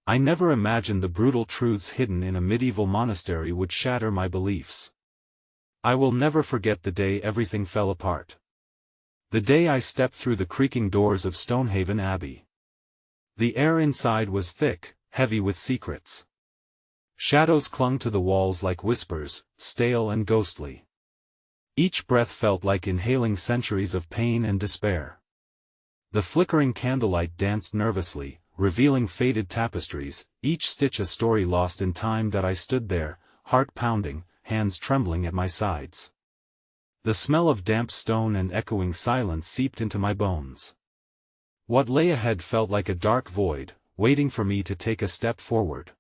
I never imagined the brutal truths hidden in a medieval monastery would shatter my beliefs. I will never forget the day everything fell apart. The day I stepped through the creaking doors of Stonehaven Abbey. The air inside was thick, heavy with secrets. Shadows clung to the walls like whispers, stale and ghostly. Each breath felt like inhaling centuries of pain and despair. The flickering candlelight danced nervously, revealing faded tapestries, each stitch a story lost in time. That I stood there, heart pounding, hands trembling at my sides. The smell of damp stone and echoing silence seeped into my bones. What lay ahead felt like a dark void, waiting for me to take a step forward.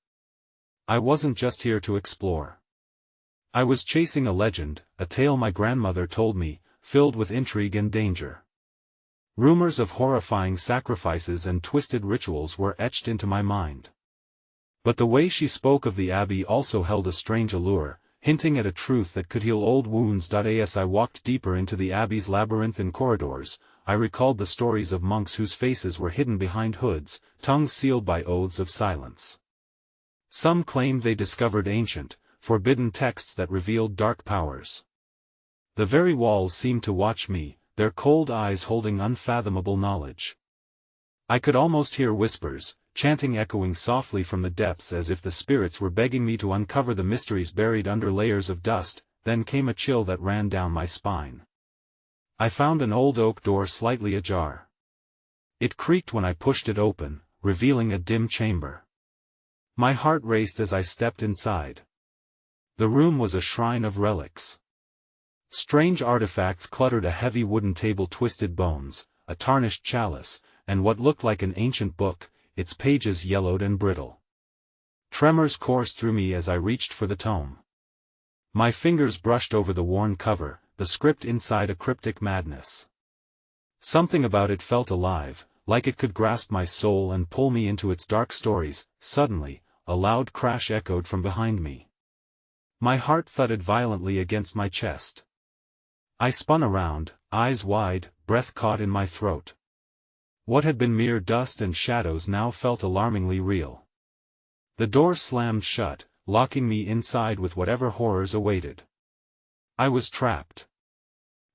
I wasn't just here to explore. I was chasing a legend, a tale my grandmother told me, filled with intrigue and danger. Rumors of horrifying sacrifices and twisted rituals were etched into my mind. But the way she spoke of the abbey also held a strange allure, hinting at a truth that could heal old wounds. As I walked deeper into the abbey's labyrinthine corridors, I recalled the stories of monks whose faces were hidden behind hoods, tongues sealed by oaths of silence. Some claimed they discovered ancient, forbidden texts that revealed dark powers. The very walls seemed to watch me, their cold eyes holding unfathomable knowledge. I could almost hear whispers, chanting echoing softly from the depths as if the spirits were begging me to uncover the mysteries buried under layers of dust. Then came a chill that ran down my spine. I found an old oak door slightly ajar. It creaked when I pushed it open, revealing a dim chamber. My heart raced as I stepped inside. The room was a shrine of relics. Strange artifacts cluttered a heavy wooden table, twisted bones, a tarnished chalice, and what looked like an ancient book, its pages yellowed and brittle. Tremors coursed through me as I reached for the tome. My fingers brushed over the worn cover, the script inside a cryptic madness. Something about it felt alive, like it could grasp my soul and pull me into its dark stories. Suddenly, a loud crash echoed from behind me. My heart thudded violently against my chest. I spun around, eyes wide, breath caught in my throat. What had been mere dust and shadows now felt alarmingly real. The door slammed shut, locking me inside with whatever horrors awaited. I was trapped.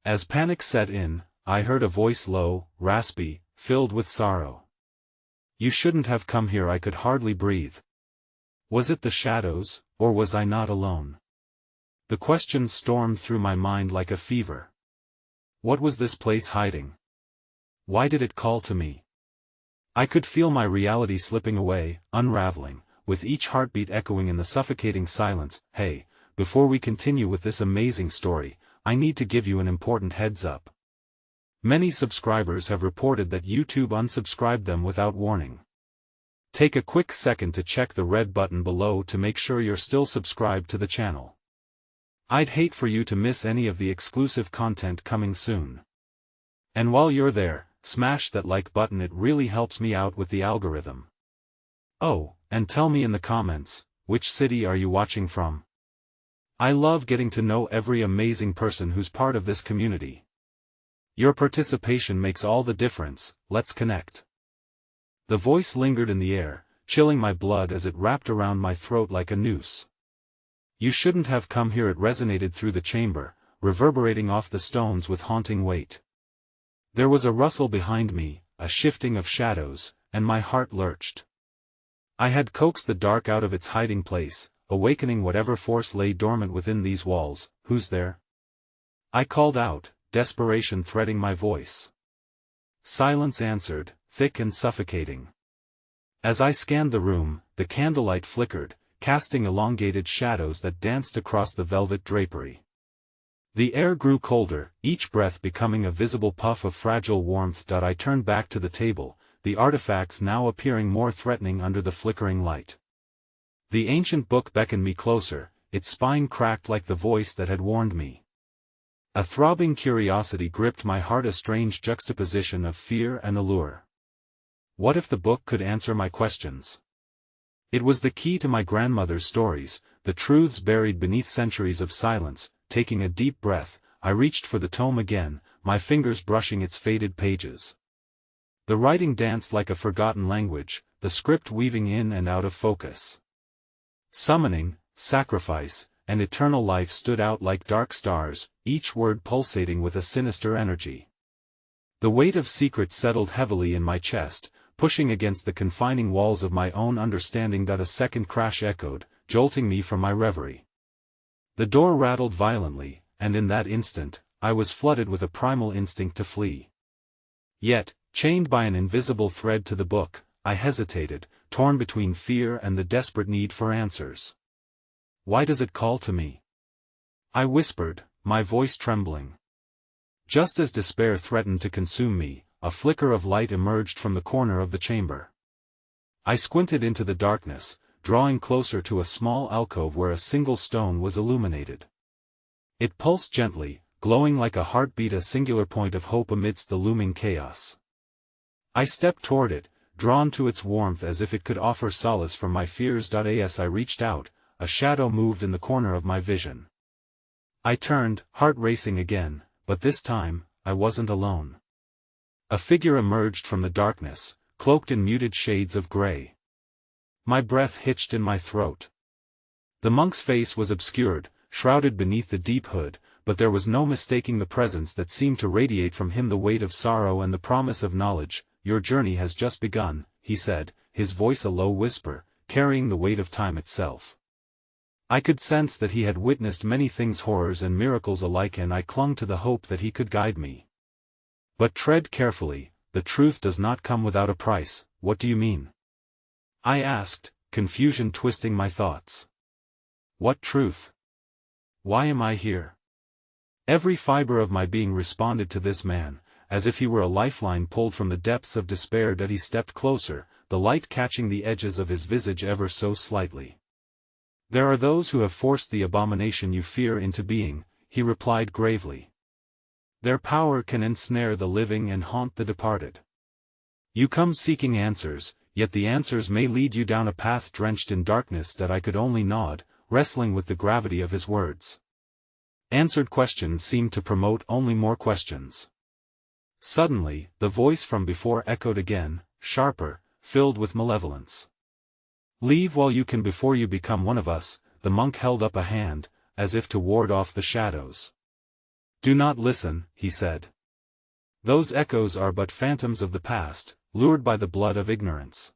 As panic set in, I heard a voice, low, raspy, filled with sorrow. "You shouldn't have come here." I could hardly breathe. Was it the shadows, or was I not alone? The questions stormed through my mind like a fever. What was this place hiding? Why did it call to me? I could feel my reality slipping away, unraveling, with each heartbeat echoing in the suffocating silence. Hey, before we continue with this amazing story, I need to give you an important heads up. Many subscribers have reported that YouTube unsubscribed them without warning. Take a quick second to check the red button below to make sure you're still subscribed to the channel. I'd hate for you to miss any of the exclusive content coming soon. And while you're there, smash that like button, it really helps me out with the algorithm. Oh, and tell me in the comments, which city are you watching from? I love getting to know every amazing person who's part of this community. Your participation makes all the difference. Let's connect. The voice lingered in the air, chilling my blood as it wrapped around my throat like a noose. "You shouldn't have come here." It resonated through the chamber, reverberating off the stones with haunting weight. There was a rustle behind me, a shifting of shadows, and my heart lurched. I had coaxed the dark out of its hiding place, awakening whatever force lay dormant within these walls. "Who's there?" I called out, desperation threading my voice. Silence answered, thick and suffocating. As I scanned the room, the candlelight flickered, casting elongated shadows that danced across the velvet drapery. The air grew colder, each breath becoming a visible puff of fragile warmth. I turned back to the table, the artifacts now appearing more threatening under the flickering light. The ancient book beckoned me closer, its spine cracked like the voice that had warned me. A throbbing curiosity gripped my heart, a strange juxtaposition of fear and allure. What if the book could answer my questions? It was the key to my grandmother's stories, the truths buried beneath centuries of silence. Taking a deep breath, I reached for the tome again, my fingers brushing its faded pages. The writing danced like a forgotten language, the script weaving in and out of focus. Summoning, sacrifice, and eternal life stood out like dark stars, each word pulsating with a sinister energy. The weight of secret settled heavily in my chest, pushing against the confining walls of my own understanding. A second crash echoed, jolting me from my reverie. The door rattled violently, and in that instant, I was flooded with a primal instinct to flee. Yet, chained by an invisible thread to the book, I hesitated, torn between fear and the desperate need for answers. "Why does it call to me?" I whispered, my voice trembling. Just as despair threatened to consume me, a flicker of light emerged from the corner of the chamber. I squinted into the darkness, drawing closer to a small alcove where a single stone was illuminated. It pulsed gently, glowing like a heartbeat, a singular point of hope amidst the looming chaos. I stepped toward it, drawn to its warmth as if it could offer solace from my fears. As I reached out, a shadow moved in the corner of my vision. I turned, heart racing again, but this time, I wasn't alone. A figure emerged from the darkness, cloaked in muted shades of gray. My breath hitched in my throat. The monk's face was obscured, shrouded beneath the deep hood, but there was no mistaking the presence that seemed to radiate from him, the weight of sorrow and the promise of knowledge. "Your journey has just begun," he said, his voice a low whisper, carrying the weight of time itself. I could sense that he had witnessed many things, horrors and miracles alike, and I clung to the hope that he could guide me. "But tread carefully, the truth does not come without a price." "What do you mean?" I asked, confusion twisting my thoughts. "What truth? Why am I here?" Every fiber of my being responded to this man, as if he were a lifeline pulled from the depths of despair. He stepped closer, the light catching the edges of his visage ever so slightly. "There are those who have forced the abomination you fear into being," he replied gravely. "Their power can ensnare the living and haunt the departed. You come seeking answers, yet the answers may lead you down a path drenched in darkness." I could only nod, wrestling with the gravity of his words. Answered questions seemed to promote only more questions. Suddenly, the voice from before echoed again, sharper, filled with malevolence. "Leave while you can before you become one of us." The monk held up a hand, as if to ward off the shadows. "Do not listen," he said. "Those echoes are but phantoms of the past, lured by the blood of ignorance."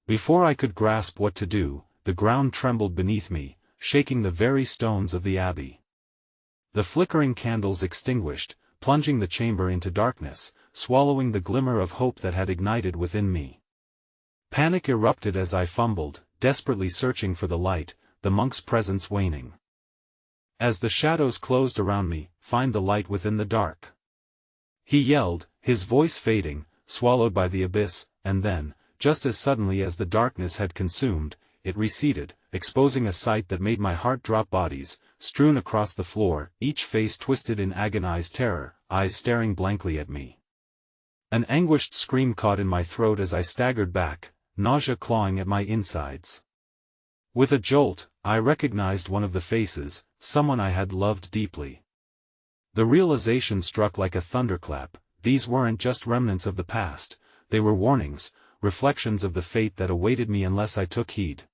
Before I could grasp what to do, the ground trembled beneath me, shaking the very stones of the abbey. The flickering candles extinguished, plunging the chamber into darkness, swallowing the glimmer of hope that had ignited within me. Panic erupted as I fumbled, desperately searching for the light, the monk's presence waning. As the shadows closed around me, "Find the light within the dark," he yelled, his voice fading, swallowed by the abyss, and then, just as suddenly as the darkness had consumed, it receded, exposing a sight that made my heart drop. Bodies, strewn across the floor, each face twisted in agonized terror, eyes staring blankly at me. An anguished scream caught in my throat as I staggered back, nausea clawing at my insides. With a jolt, I recognized one of the faces, someone I had loved deeply. The realization struck like a thunderclap: these weren't just remnants of the past, they were warnings, reflections of the fate that awaited me unless I took heed.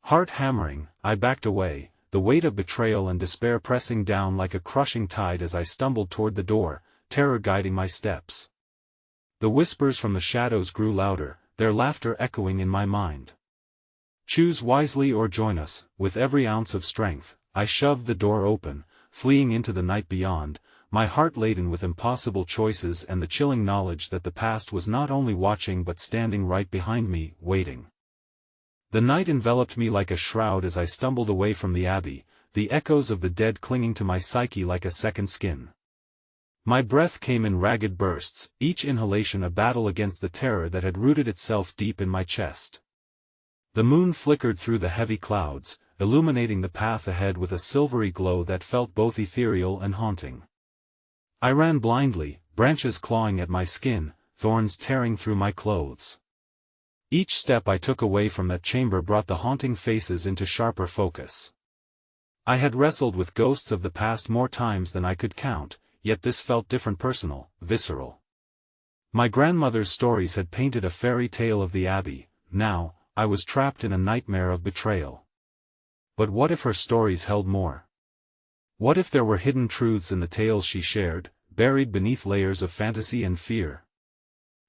Heart hammering, I backed away, the weight of betrayal and despair pressing down like a crushing tide as I stumbled toward the door, terror guiding my steps. The whispers from the shadows grew louder, their laughter echoing in my mind. "Choose wisely or join us." With every ounce of strength, I shoved the door open, fleeing into the night beyond, my heart laden with impossible choices and the chilling knowledge that the past was not only watching but standing right behind me, waiting. The night enveloped me like a shroud as I stumbled away from the abbey, the echoes of the dead clinging to my psyche like a second skin. My breath came in ragged bursts, each inhalation a battle against the terror that had rooted itself deep in my chest. The moon flickered through the heavy clouds, illuminating the path ahead with a silvery glow that felt both ethereal and haunting. I ran blindly, branches clawing at my skin, thorns tearing through my clothes. Each step I took away from that chamber brought the haunting faces into sharper focus. I had wrestled with ghosts of the past more times than I could count, yet this felt different, personal, visceral. My grandmother's stories had painted a fairy tale of the abbey. Now, I was trapped in a nightmare of betrayal. But what if her stories held more? What if there were hidden truths in the tales she shared, buried beneath layers of fantasy and fear?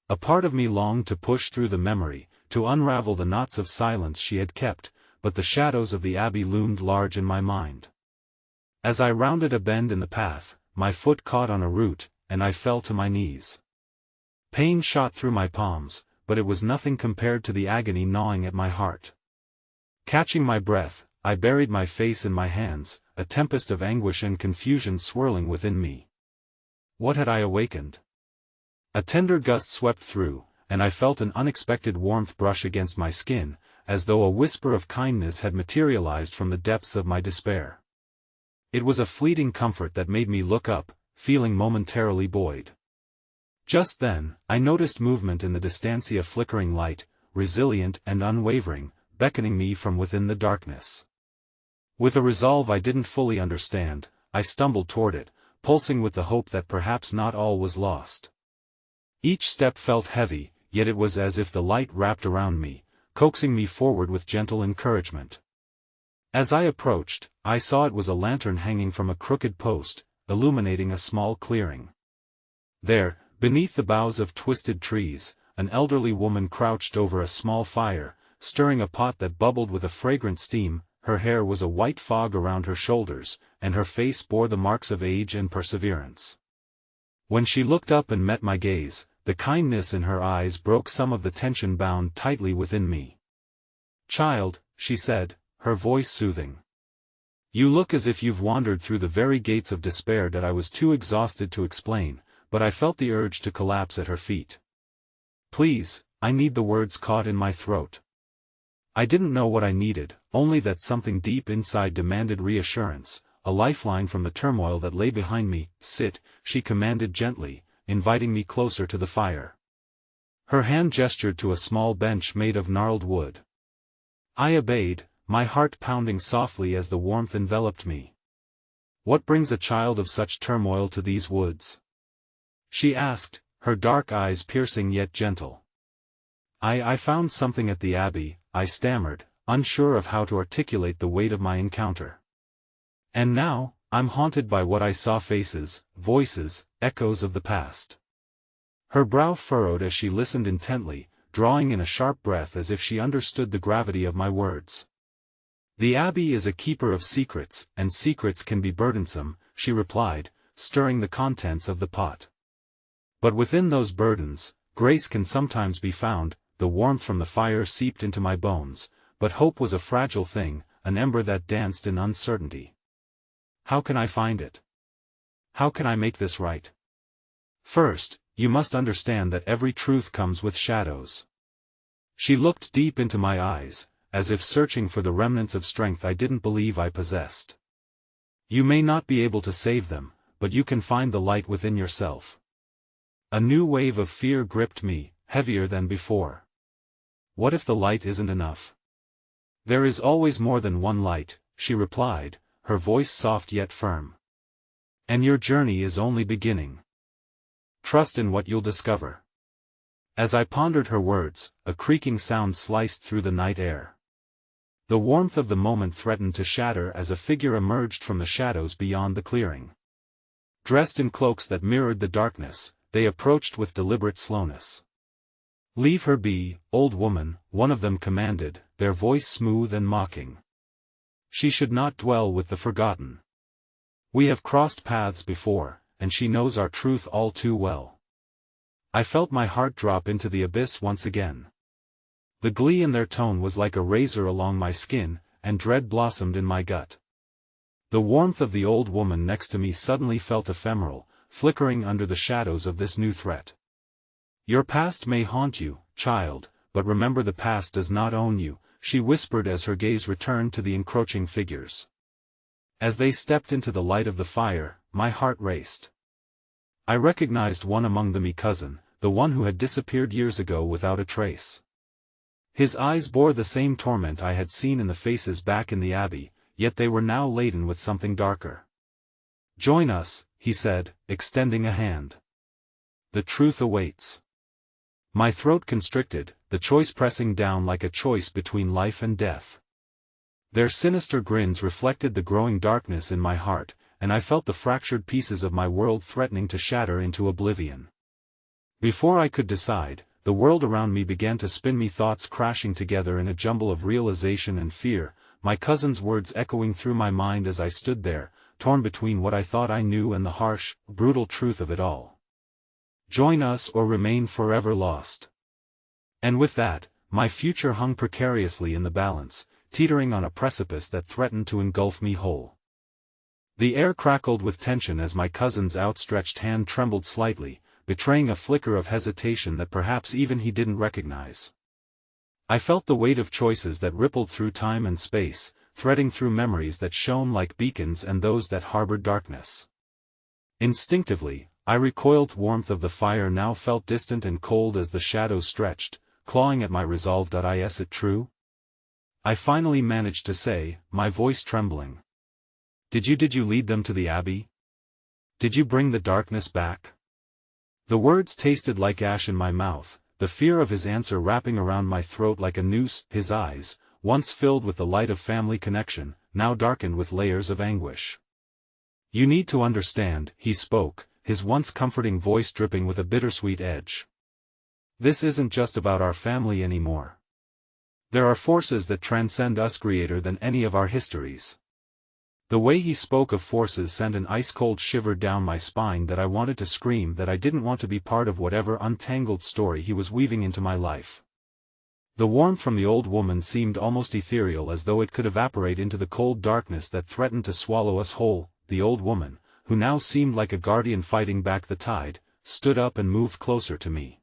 A part of me longed to push through the memory, to unravel the knots of silence she had kept, but the shadows of the abbey loomed large in my mind. As I rounded a bend in the path, my foot caught on a root, and I fell to my knees. Pain shot through my palms, but it was nothing compared to the agony gnawing at my heart. Catching my breath, I buried my face in my hands, a tempest of anguish and confusion swirling within me. What had I awakened? A tender gust swept through, and I felt an unexpected warmth brush against my skin, as though a whisper of kindness had materialized from the depths of my despair. It was a fleeting comfort that made me look up, feeling momentarily buoyed. Just then, I noticed movement in the distancia, flickering light, resilient and unwavering, beckoning me from within the darkness. With a resolve I didn't fully understand, I stumbled toward it, pulsing with the hope that perhaps not all was lost. Each step felt heavy, yet it was as if the light wrapped around me, coaxing me forward with gentle encouragement. As I approached, I saw it was a lantern hanging from a crooked post, illuminating a small clearing. There, beneath the boughs of twisted trees, an elderly woman crouched over a small fire, stirring a pot that bubbled with a fragrant steam. Her hair was a white fog around her shoulders, and her face bore the marks of age and perseverance. When she looked up and met my gaze, the kindness in her eyes broke some of the tension bound tightly within me. "Child," she said, her voice soothing. "You look as if you've wandered through the very gates of despair." That I was too exhausted to explain, but I felt the urge to collapse at her feet. "Please," I need the words caught in my throat. I didn't know what I needed, only that something deep inside demanded reassurance, a lifeline from the turmoil that lay behind me. "Sit," she commanded gently, inviting me closer to the fire. Her hand gestured to a small bench made of gnarled wood. I obeyed, my heart pounding softly as the warmth enveloped me. "What brings a child of such turmoil to these woods?" she asked, her dark eyes piercing yet gentle. I found something at the abbey," I stammered, unsure of how to articulate the weight of my encounter. "And now, I'm haunted by what I saw, faces, voices, echoes of the past." Her brow furrowed as she listened intently, drawing in a sharp breath as if she understood the gravity of my words. "The abbey is a keeper of secrets, and secrets can be burdensome," she replied, stirring the contents of the pot. "But within those burdens, grace can sometimes be found." The warmth from the fire seeped into my bones, but hope was a fragile thing, an ember that danced in uncertainty. "How can I find it? How can I make this right?" "First, you must understand that every truth comes with shadows." She looked deep into my eyes, as if searching for the remnants of strength I didn't believe I possessed. "You may not be able to save them, but you can find the light within yourself." A new wave of fear gripped me, heavier than before. What if the light isn't enough? "There is always more than one light," she replied, her voice soft yet firm. "And your journey is only beginning. Trust in what you'll discover." As I pondered her words, a creaking sound sliced through the night air. The warmth of the moment threatened to shatter as a figure emerged from the shadows beyond the clearing. Dressed in cloaks that mirrored the darkness, they approached with deliberate slowness. "Leave her be, old woman," one of them commanded, their voice smooth and mocking. "She should not dwell with the forgotten. We have crossed paths before, and she knows our truth all too well." I felt my heart drop into the abyss once again. The glee in their tone was like a razor along my skin, and dread blossomed in my gut. The warmth of the old woman next to me suddenly felt ephemeral, flickering under the shadows of this new threat. "Your past may haunt you, child, but remember the past does not own you," she whispered as her gaze returned to the encroaching figures. As they stepped into the light of the fire, my heart raced. I recognized one among them, my cousin, the one who had disappeared years ago without a trace. His eyes bore the same torment I had seen in the faces back in the abbey, yet they were now laden with something darker. "Join us," he said, extending a hand. "The truth awaits." My throat constricted, the choice pressing down like a choice between life and death. Their sinister grins reflected the growing darkness in my heart, and I felt the fractured pieces of my world threatening to shatter into oblivion. Before I could decide, the world around me began to spin me, thoughts crashing together in a jumble of realization and fear, my cousin's words echoing through my mind as I stood there, torn between what I thought I knew and the harsh, brutal truth of it all. Join us or remain forever lost. And with that, my future hung precariously in the balance, teetering on a precipice that threatened to engulf me whole. The air crackled with tension as my cousin's outstretched hand trembled slightly, betraying a flicker of hesitation that perhaps even he didn't recognize. I felt the weight of choices that rippled through time and space, threading through memories that shone like beacons and those that harbored darkness. Instinctively, I recoiled. Warmth of the fire now felt distant and cold as the shadows stretched, clawing at my resolve. Is it true? I finally managed to say, my voice trembling. Did you lead them to the abbey? Did you bring the darkness back? The words tasted like ash in my mouth, the fear of his answer wrapping around my throat like a noose. His eyes, once filled with the light of family connection, now darkened with layers of anguish. You need to understand, he spoke, his once comforting voice dripping with a bittersweet edge. This isn't just about our family anymore. There are forces that transcend us, greater than any of our histories. The way he spoke of forces sent an ice-cold shiver down my spine that I wanted to scream, that I didn't want to be part of whatever untangled story he was weaving into my life. The warmth from the old woman seemed almost ethereal, as though it could evaporate into the cold darkness that threatened to swallow us whole. The old woman, who now seemed like a guardian fighting back the tide, stood up and moved closer to me.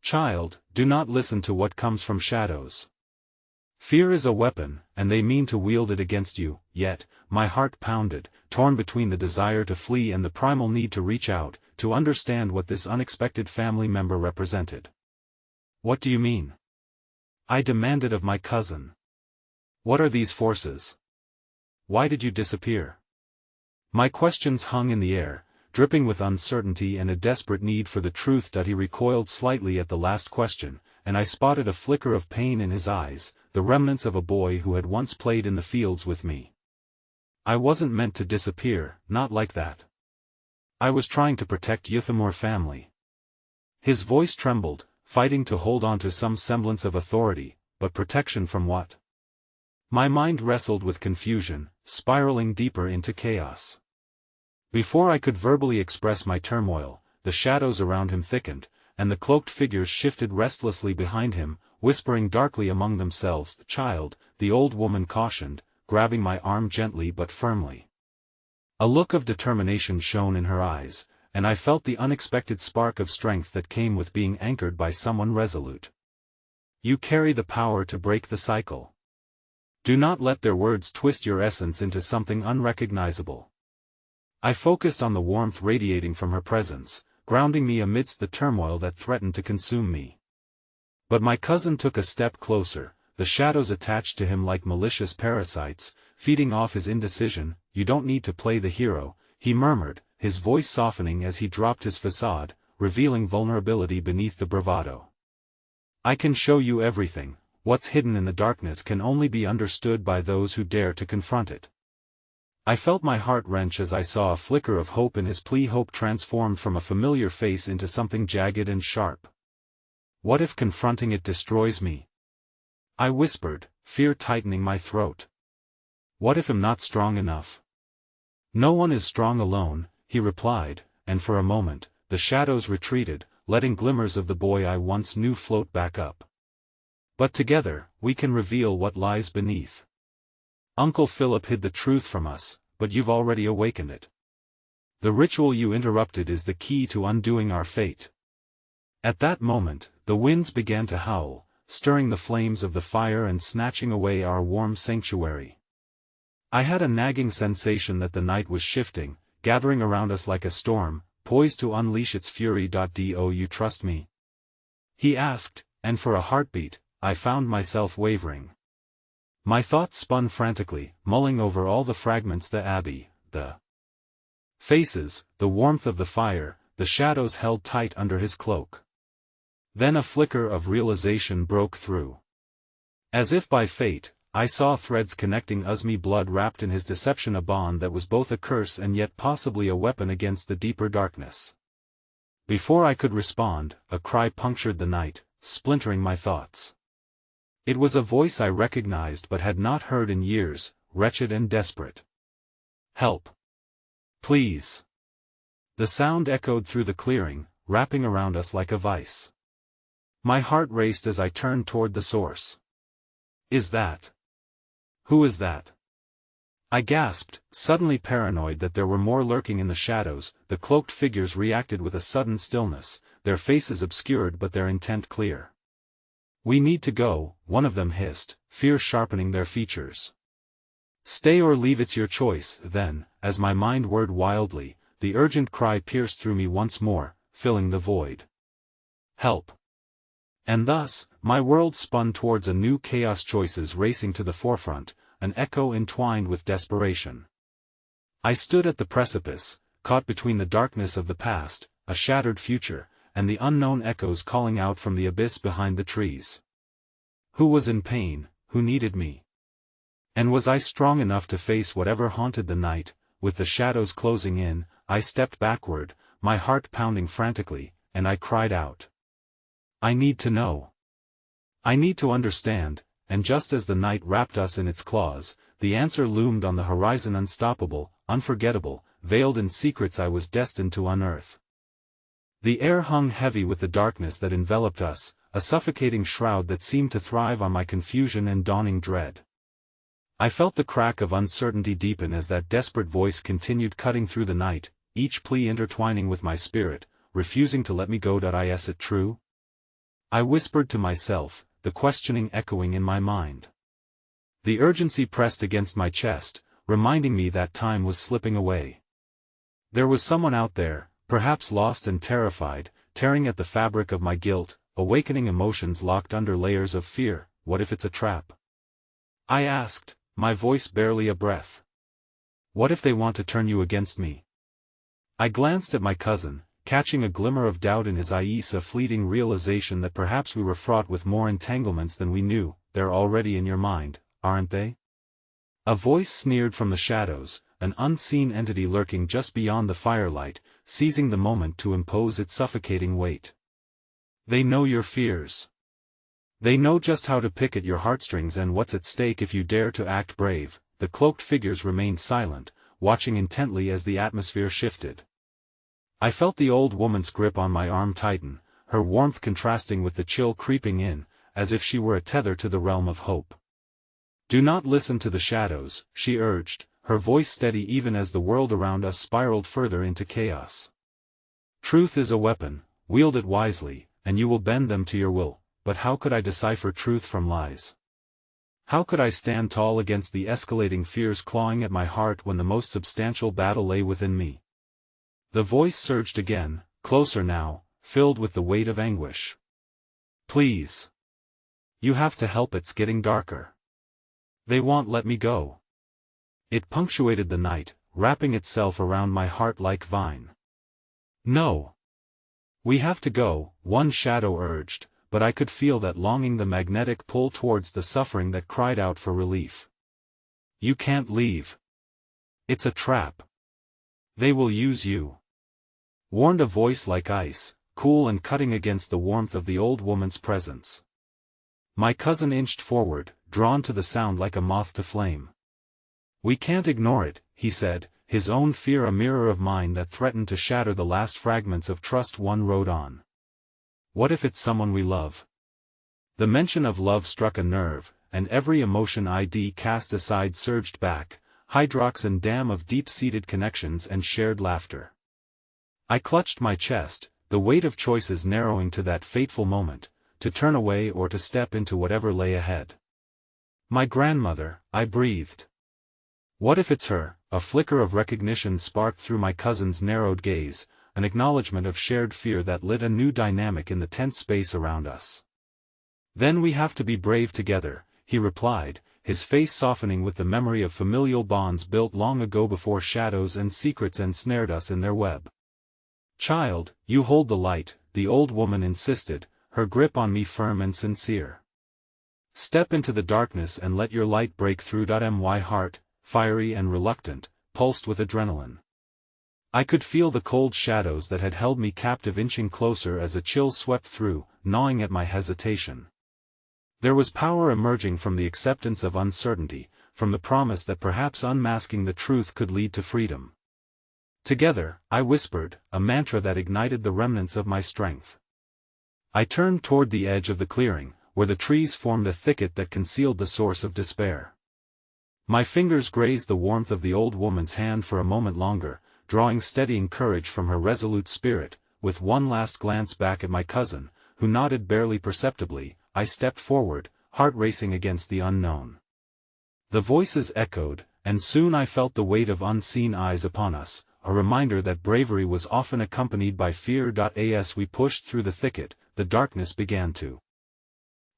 Child, do not listen to what comes from shadows. Fear is a weapon, and they mean to wield it against you. Yet, my heart pounded, torn between the desire to flee and the primal need to reach out, to understand what this unexpected family member represented. What do you mean? I demanded of my cousin. What are these forces? Why did you disappear? My questions hung in the air, dripping with uncertainty and a desperate need for the truth. He recoiled slightly at the last question, and I spotted a flicker of pain in his eyes, the remnants of a boy who had once played in the fields with me. I wasn't meant to disappear, not like that. I was trying to protect Yuthamur family. His voice trembled, fighting to hold on to some semblance of authority, but protection from what? My mind wrestled with confusion, spiraling deeper into chaos. Before I could verbally express my turmoil, the shadows around him thickened, and the cloaked figures shifted restlessly behind him, whispering darkly among themselves. Child, the old woman cautioned, grabbing my arm gently but firmly. A look of determination shone in her eyes, and I felt the unexpected spark of strength that came with being anchored by someone resolute. You carry the power to break the cycle. Do not let their words twist your essence into something unrecognizable. I focused on the warmth radiating from her presence, grounding me amidst the turmoil that threatened to consume me. But my cousin took a step closer, the shadows attached to him like malicious parasites, feeding off his indecision. You don't need to play the hero, he murmured, his voice softening as he dropped his facade, revealing vulnerability beneath the bravado. I can show you everything. What's hidden in the darkness can only be understood by those who dare to confront it. I felt my heart wrench as I saw a flicker of hope in his plea, hope transformed from a familiar face into something jagged and sharp. What if confronting it destroys me? I whispered, fear tightening my throat. What if I'm not strong enough? No one is strong alone, he replied, and for a moment, the shadows retreated, letting glimmers of the boy I once knew float back up. But together, we can reveal what lies beneath. Uncle Philip hid the truth from us, but you've already awakened it. The ritual you interrupted is the key to undoing our fate. At that moment, the winds began to howl, stirring the flames of the fire and snatching away our warm sanctuary. I had a nagging sensation that the night was shifting, gathering around us like a storm, poised to unleash its fury. Do you trust me? He asked, and for a heartbeat, I found myself wavering. My thoughts spun frantically, mulling over all the fragments: the abbey, the faces, the warmth of the fire, the shadows held tight under his cloak. Then a flicker of realization broke through. As if by fate, I saw threads connecting us, me blood wrapped in his deception, a bond that was both a curse and yet possibly a weapon against the deeper darkness. Before I could respond, a cry punctured the night, splintering my thoughts. It was a voice I recognized but had not heard in years, wretched and desperate. "Help! Please!" The sound echoed through the clearing, wrapping around us like a vice. My heart raced as I turned toward the source. "Is that? Who is that?" I gasped, suddenly paranoid that there were more lurking in the shadows. The cloaked figures reacted with a sudden stillness, their faces obscured but their intent clear. "We need to go," one of them hissed, fear sharpening their features. "Stay or leave, it's your choice." Then, as my mind whirred wildly, the urgent cry pierced through me once more, filling the void. "Help!" And thus, my world spun towards a new chaos, choices racing to the forefront, an echo entwined with desperation. I stood at the precipice, caught between the darkness of the past, a shattered future, and the unknown echoes calling out from the abyss behind the trees. Who was in pain, who needed me? And was I strong enough to face whatever haunted the night? With the shadows closing in, I stepped backward, my heart pounding frantically, and I cried out. I need to know. I need to understand. And just as the night wrapped us in its claws, the answer loomed on the horizon, unstoppable, unforgettable, veiled in secrets I was destined to unearth. The air hung heavy with the darkness that enveloped us, a suffocating shroud that seemed to thrive on my confusion and dawning dread. I felt the crack of uncertainty deepen as that desperate voice continued cutting through the night, each plea intertwining with my spirit, refusing to let me go. Is it true? I whispered to myself, the questioning echoing in my mind. The urgency pressed against my chest, reminding me that time was slipping away. There was someone out there, perhaps lost and terrified, tearing at the fabric of my guilt, awakening emotions locked under layers of fear. What if it's a trap? I asked, my voice barely a breath. What if they want to turn you against me? I glanced at my cousin, catching a glimmer of doubt in his eyes, a fleeting realization that perhaps we were fraught with more entanglements than we knew. They're already in your mind, aren't they? A voice sneered from the shadows, an unseen entity lurking just beyond the firelight, seizing the moment to impose its suffocating weight. They know your fears. They know just how to pick at your heartstrings and what's at stake if you dare to act brave. The cloaked figures remained silent, watching intently as the atmosphere shifted. I felt the old woman's grip on my arm tighten, her warmth contrasting with the chill creeping in, as if she were a tether to the realm of hope. Do not listen to the shadows, she urged, her voice steady even as the world around us spiraled further into chaos. Truth is a weapon, wield it wisely, and you will bend them to your will. But how could I decipher truth from lies? How could I stand tall against the escalating fears clawing at my heart when the most substantial battle lay within me? The voice surged again, closer now, filled with the weight of anguish. Please. You have to help, it's getting darker. They won't let me go. It punctuated the night, wrapping itself around my heart like vine. No. We have to go, one shadow urged, but I could feel that longing, the magnetic pull towards the suffering that cried out for relief. You can't leave. It's a trap. They will use you. Warned a voice like ice, cool and cutting against the warmth of the old woman's presence. My cousin inched forward, drawn to the sound like a moth to flame. We can't ignore it, he said, his own fear a mirror of mine that threatened to shatter the last fragments of trust one wrote on. What if it's someone we love? The mention of love struck a nerve, and every emotion I'd cast aside surged back, hydroxin dam of deep-seated connections and shared laughter. I clutched my chest, the weight of choices narrowing to that fateful moment, to turn away or to step into whatever lay ahead. My grandmother, I breathed. What if it's her? A flicker of recognition sparked through my cousin's narrowed gaze, an acknowledgement of shared fear that lit a new dynamic in the tense space around us. Then we have to be brave together, he replied, his face softening with the memory of familial bonds built long ago before shadows and secrets ensnared us in their web. Child, you hold the light, the old woman insisted, her grip on me firm and sincere. Step into the darkness and let your light break through. My heart, fiery and reluctant, pulsed with adrenaline. I could feel the cold shadows that had held me captive inching closer as a chill swept through, gnawing at my hesitation. There was power emerging from the acceptance of uncertainty, from the promise that perhaps unmasking the truth could lead to freedom. Together, I whispered, a mantra that ignited the remnants of my strength. I turned toward the edge of the clearing, where the trees formed a thicket that concealed the source of despair. My fingers grazed the warmth of the old woman's hand for a moment longer, drawing steadying courage from her resolute spirit. With one last glance back at my cousin, who nodded barely perceptibly, I stepped forward, heart racing against the unknown. The voices echoed, and soon I felt the weight of unseen eyes upon us, a reminder that bravery was often accompanied by fear. As we pushed through the thicket, the darkness began to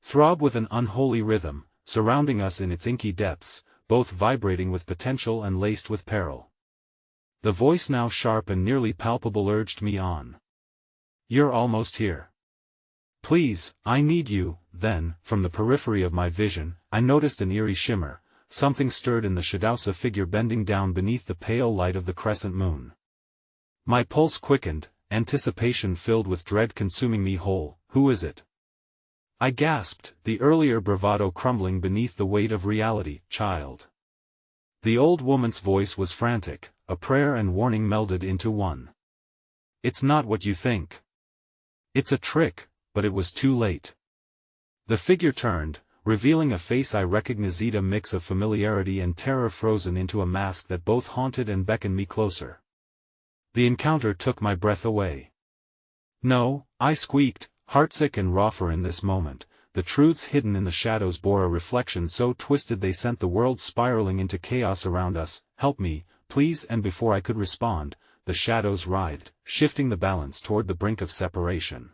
throb with an unholy rhythm, surrounding us in its inky depths, both vibrating with potential and laced with peril. The voice, now sharp and nearly palpable, urged me on. "You're almost here. Please, I need you." Then, from the periphery of my vision, I noticed an eerie shimmer. Something stirred in the Shadowsa figure bending down beneath the pale light of the crescent moon. My pulse quickened, anticipation filled with dread consuming me whole. "Who is it?" I gasped, the earlier bravado crumbling beneath the weight of reality. "Child." The old woman's voice was frantic, a prayer and warning melded into one. "It's not what you think. It's a trick," but it was too late. The figure turned, revealing a face I recognized, a mix of familiarity and terror frozen into a mask that both haunted and beckoned me closer. The encounter took my breath away. "No," I squeaked, heartsick and raw, for in this moment, the truths hidden in the shadows bore a reflection so twisted they sent the world spiraling into chaos around us. "Help me, please." And before I could respond, the shadows writhed, shifting the balance toward the brink of separation.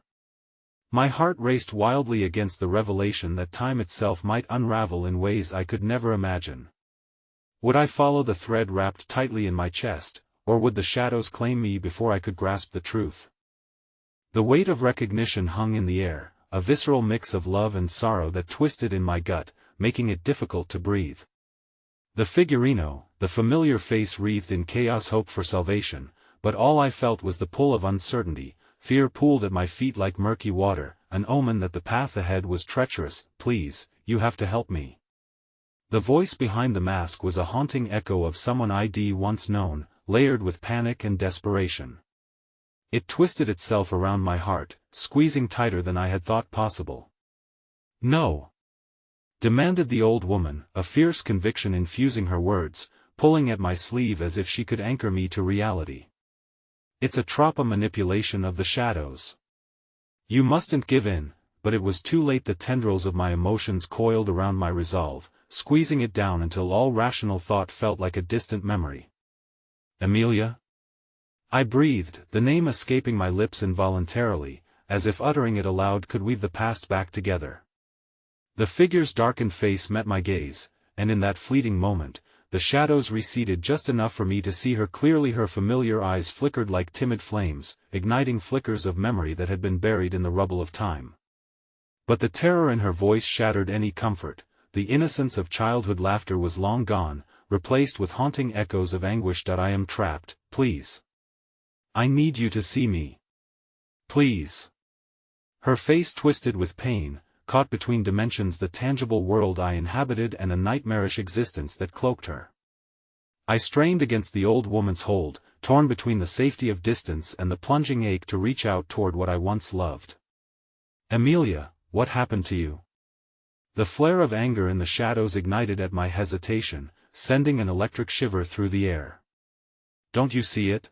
My heart raced wildly against the revelation that time itself might unravel in ways I could never imagine. Would I follow the thread wrapped tightly in my chest, or would the shadows claim me before I could grasp the truth? The weight of recognition hung in the air, a visceral mix of love and sorrow that twisted in my gut, making it difficult to breathe. The figurino, the familiar face wreathed in chaos, hope for salvation, but all I felt was the pull of uncertainty. Fear pooled at my feet like murky water, an omen that the path ahead was treacherous. "Please, you have to help me." The voice behind the mask was a haunting echo of someone I'd once known, layered with panic and desperation. It twisted itself around my heart, squeezing tighter than I had thought possible. "No!" demanded the old woman, a fierce conviction infusing her words, pulling at my sleeve as if she could anchor me to reality. "It's a trap, a manipulation of the shadows. You mustn't give in." But it was too late. The tendrils of my emotions coiled around my resolve, squeezing it down until all rational thought felt like a distant memory. "Emilia?" I breathed, the name escaping my lips involuntarily, as if uttering it aloud could weave the past back together. The figure's darkened face met my gaze, and in that fleeting moment, the shadows receded just enough for me to see her clearly. Her familiar eyes flickered like timid flames, igniting flickers of memory that had been buried in the rubble of time. But the terror in her voice shattered any comfort. The innocence of childhood laughter was long gone, replaced with haunting echoes of anguish. "I am trapped, please. I need you to see me. Please." Her face twisted with pain, caught between dimensions, the tangible world I inhabited and a nightmarish existence that cloaked her. I strained against the old woman's hold, torn between the safety of distance and the plunging ache to reach out toward what I once loved. "Emilia, what happened to you?" The flare of anger in the shadows ignited at my hesitation, sending an electric shiver through the air. "Don't you see it?"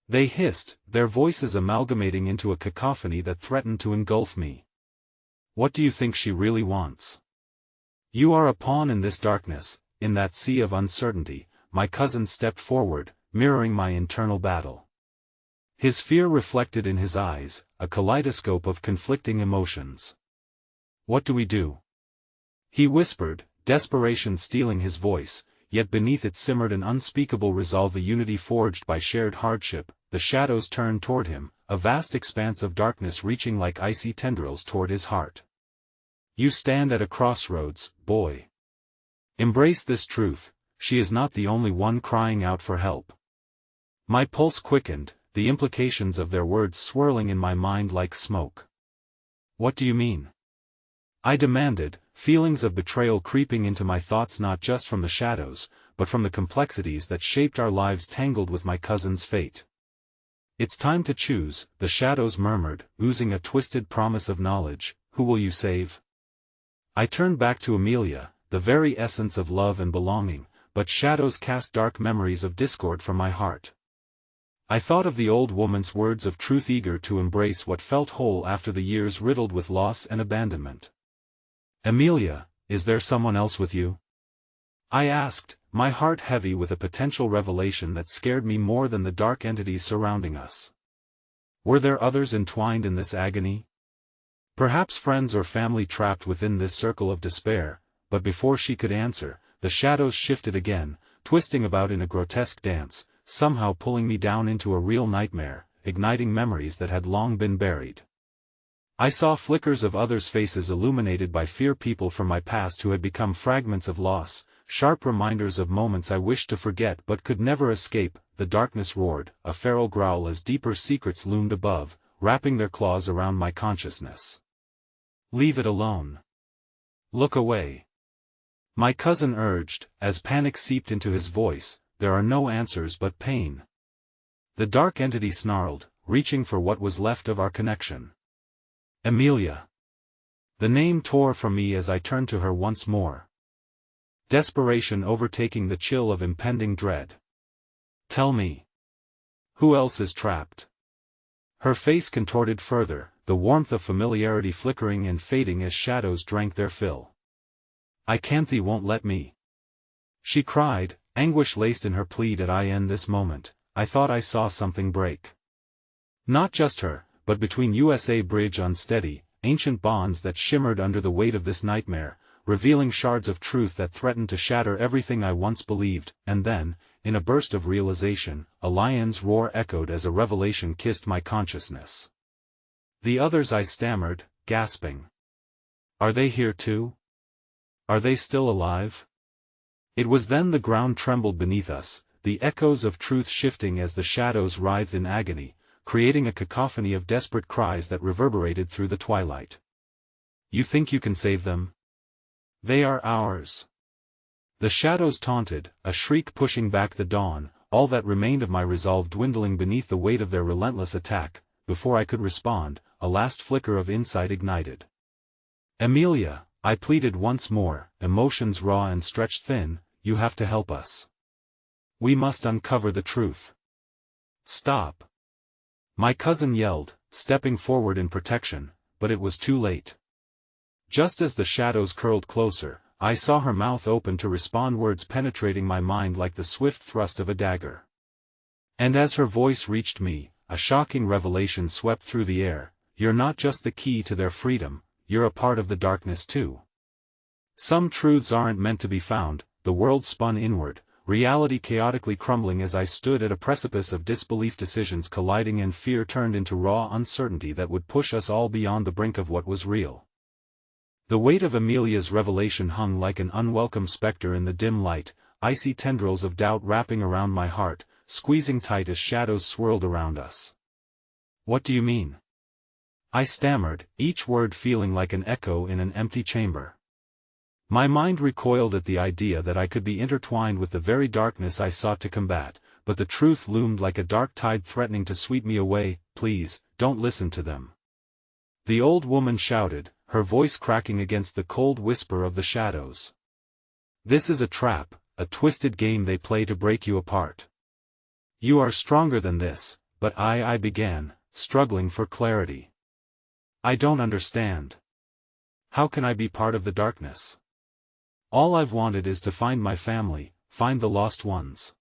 they hissed, their voices amalgamating into a cacophony that threatened to engulf me. "What do you think she really wants? You are a pawn in this darkness, in that sea of uncertainty." My cousin stepped forward, mirroring my internal battle. His fear reflected in his eyes, a kaleidoscope of conflicting emotions. "What do we do?" he whispered, desperation stealing his voice, yet beneath it simmered an unspeakable resolve, a unity forged by shared hardship. The shadows turned toward him, a vast expanse of darkness reaching like icy tendrils toward his heart. You stand at a crossroads, boy. Embrace this truth, she is not the only one crying out for help. My pulse quickened, the implications of their words swirling in my mind like smoke. What do you mean? I demanded, feelings of betrayal creeping into my thoughts not just from the shadows, but from the complexities that shaped our lives tangled with my cousin's fate. It's time to choose, the shadows murmured, oozing a twisted promise of knowledge. Who will you save? I turned back to Amelia, the very essence of love and belonging, but shadows cast dark memories of discord from my heart. I thought of the old woman's words of truth, eager to embrace what felt whole after the years riddled with loss and abandonment. Amelia, is there someone else with you? I asked, my heart heavy with a potential revelation that scared me more than the dark entities surrounding us. Were there others entwined in this agony? Perhaps friends or family trapped within this circle of despair, but before she could answer, the shadows shifted again, twisting about in a grotesque dance, somehow pulling me down into a real nightmare, igniting memories that had long been buried. I saw flickers of others' faces illuminated by fear, people from my past who had become fragments of loss, sharp reminders of moments I wished to forget but could never escape. The darkness roared, a feral growl as deeper secrets loomed above, wrapping their claws around my consciousness. Leave it alone. Look away. My cousin urged, as panic seeped into his voice. There are no answers but pain. The dark entity snarled, reaching for what was left of our connection. Amelia. The name tore from me as I turned to her once more. Desperation overtaking the chill of impending dread. Tell me. Who else is trapped? Her face contorted further, the warmth of familiarity flickering and fading as shadows drank their fill. I can't, thee won't let me. She cried, anguish laced in her plea. At in this moment, I thought I saw something break. Not just her, but between USA bridge unsteady, ancient bonds that shimmered under the weight of this nightmare, revealing shards of truth that threatened to shatter everything I once believed. And then, in a burst of realization, a lion's roar echoed as a revelation kissed my consciousness. The others, I stammered, gasping. Are they here too? Are they still alive? It was then the ground trembled beneath us, the echoes of truth shifting as the shadows writhed in agony, creating a cacophony of desperate cries that reverberated through the twilight. You think you can save them? They are ours. The shadows taunted, a shriek pushing back the dawn, all that remained of my resolve dwindling beneath the weight of their relentless attack. Before I could respond, a last flicker of insight ignited. Amelia, I pleaded once more, emotions raw and stretched thin, you have to help us. We must uncover the truth. Stop. My cousin yelled, stepping forward in protection, but it was too late. Just as the shadows curled closer, I saw her mouth open to respond, words penetrating my mind like the swift thrust of a dagger. And as her voice reached me, a shocking revelation swept through the air. You're not just the key to their freedom, you're a part of the darkness too. Some truths aren't meant to be found. The world spun inward, reality chaotically crumbling as I stood at a precipice of disbelief, decisions colliding and fear turned into raw uncertainty that would push us all beyond the brink of what was real. The weight of Amelia's revelation hung like an unwelcome specter in the dim light, icy tendrils of doubt wrapping around my heart, squeezing tight as shadows swirled around us. What do you mean? I stammered, each word feeling like an echo in an empty chamber. My mind recoiled at the idea that I could be intertwined with the very darkness I sought to combat, but the truth loomed like a dark tide threatening to sweep me away. Please, don't listen to them. The old woman shouted, her voice cracking against the cold whisper of the shadows. This is a trap, a twisted game they play to break you apart. You are stronger than this, but I began, struggling for clarity. I don't understand. How can I be part of the darkness? All I've wanted is to find my family, find the lost ones.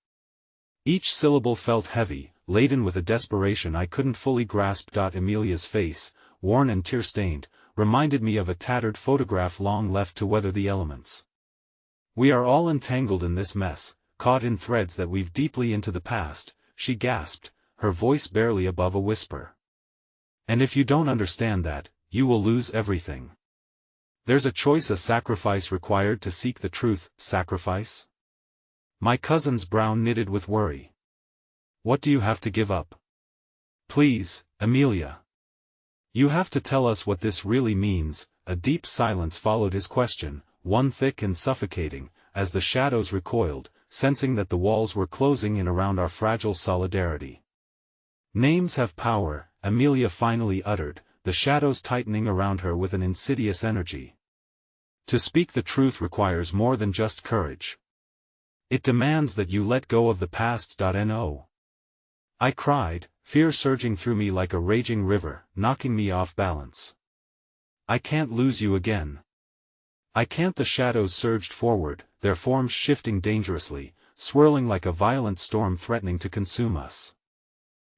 Each syllable felt heavy, laden with a desperation I couldn't fully grasp. Amelia's face, worn and tear-stained, reminded me of a tattered photograph long left to weather the elements. We are all entangled in this mess, caught in threads that weave deeply into the past, she gasped, her voice barely above a whisper. And if you don't understand that, you will lose everything. There's a choice, a sacrifice required to seek the truth. Sacrifice? My cousin's brow knitted with worry. What do you have to give up? Please, Amelia. You have to tell us what this really means. A deep silence followed his question, one thick and suffocating, as the shadows recoiled, sensing that the walls were closing in around our fragile solidarity. Names have power, Amelia finally uttered, the shadows tightening around her with an insidious energy. To speak the truth requires more than just courage. It demands that you let go of the past. No. I cried, fear surging through me like a raging river, knocking me off balance. I can't lose you again. I can't. The shadows surged forward, their forms shifting dangerously, swirling like a violent storm threatening to consume us.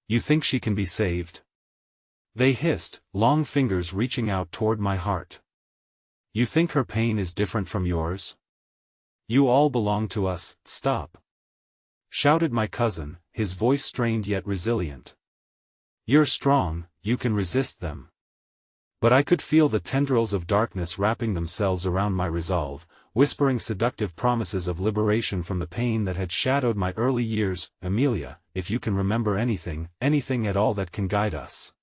You think she can be saved? They hissed, long fingers reaching out toward my heart. You think her pain is different from yours? You all belong to us. Stop! Shouted my cousin, his voice strained yet resilient. You're strong, you can resist them. But I could feel the tendrils of darkness wrapping themselves around my resolve, whispering seductive promises of liberation from the pain that had shadowed my early years. Amelia, if you can remember anything, anything at all that can guide us.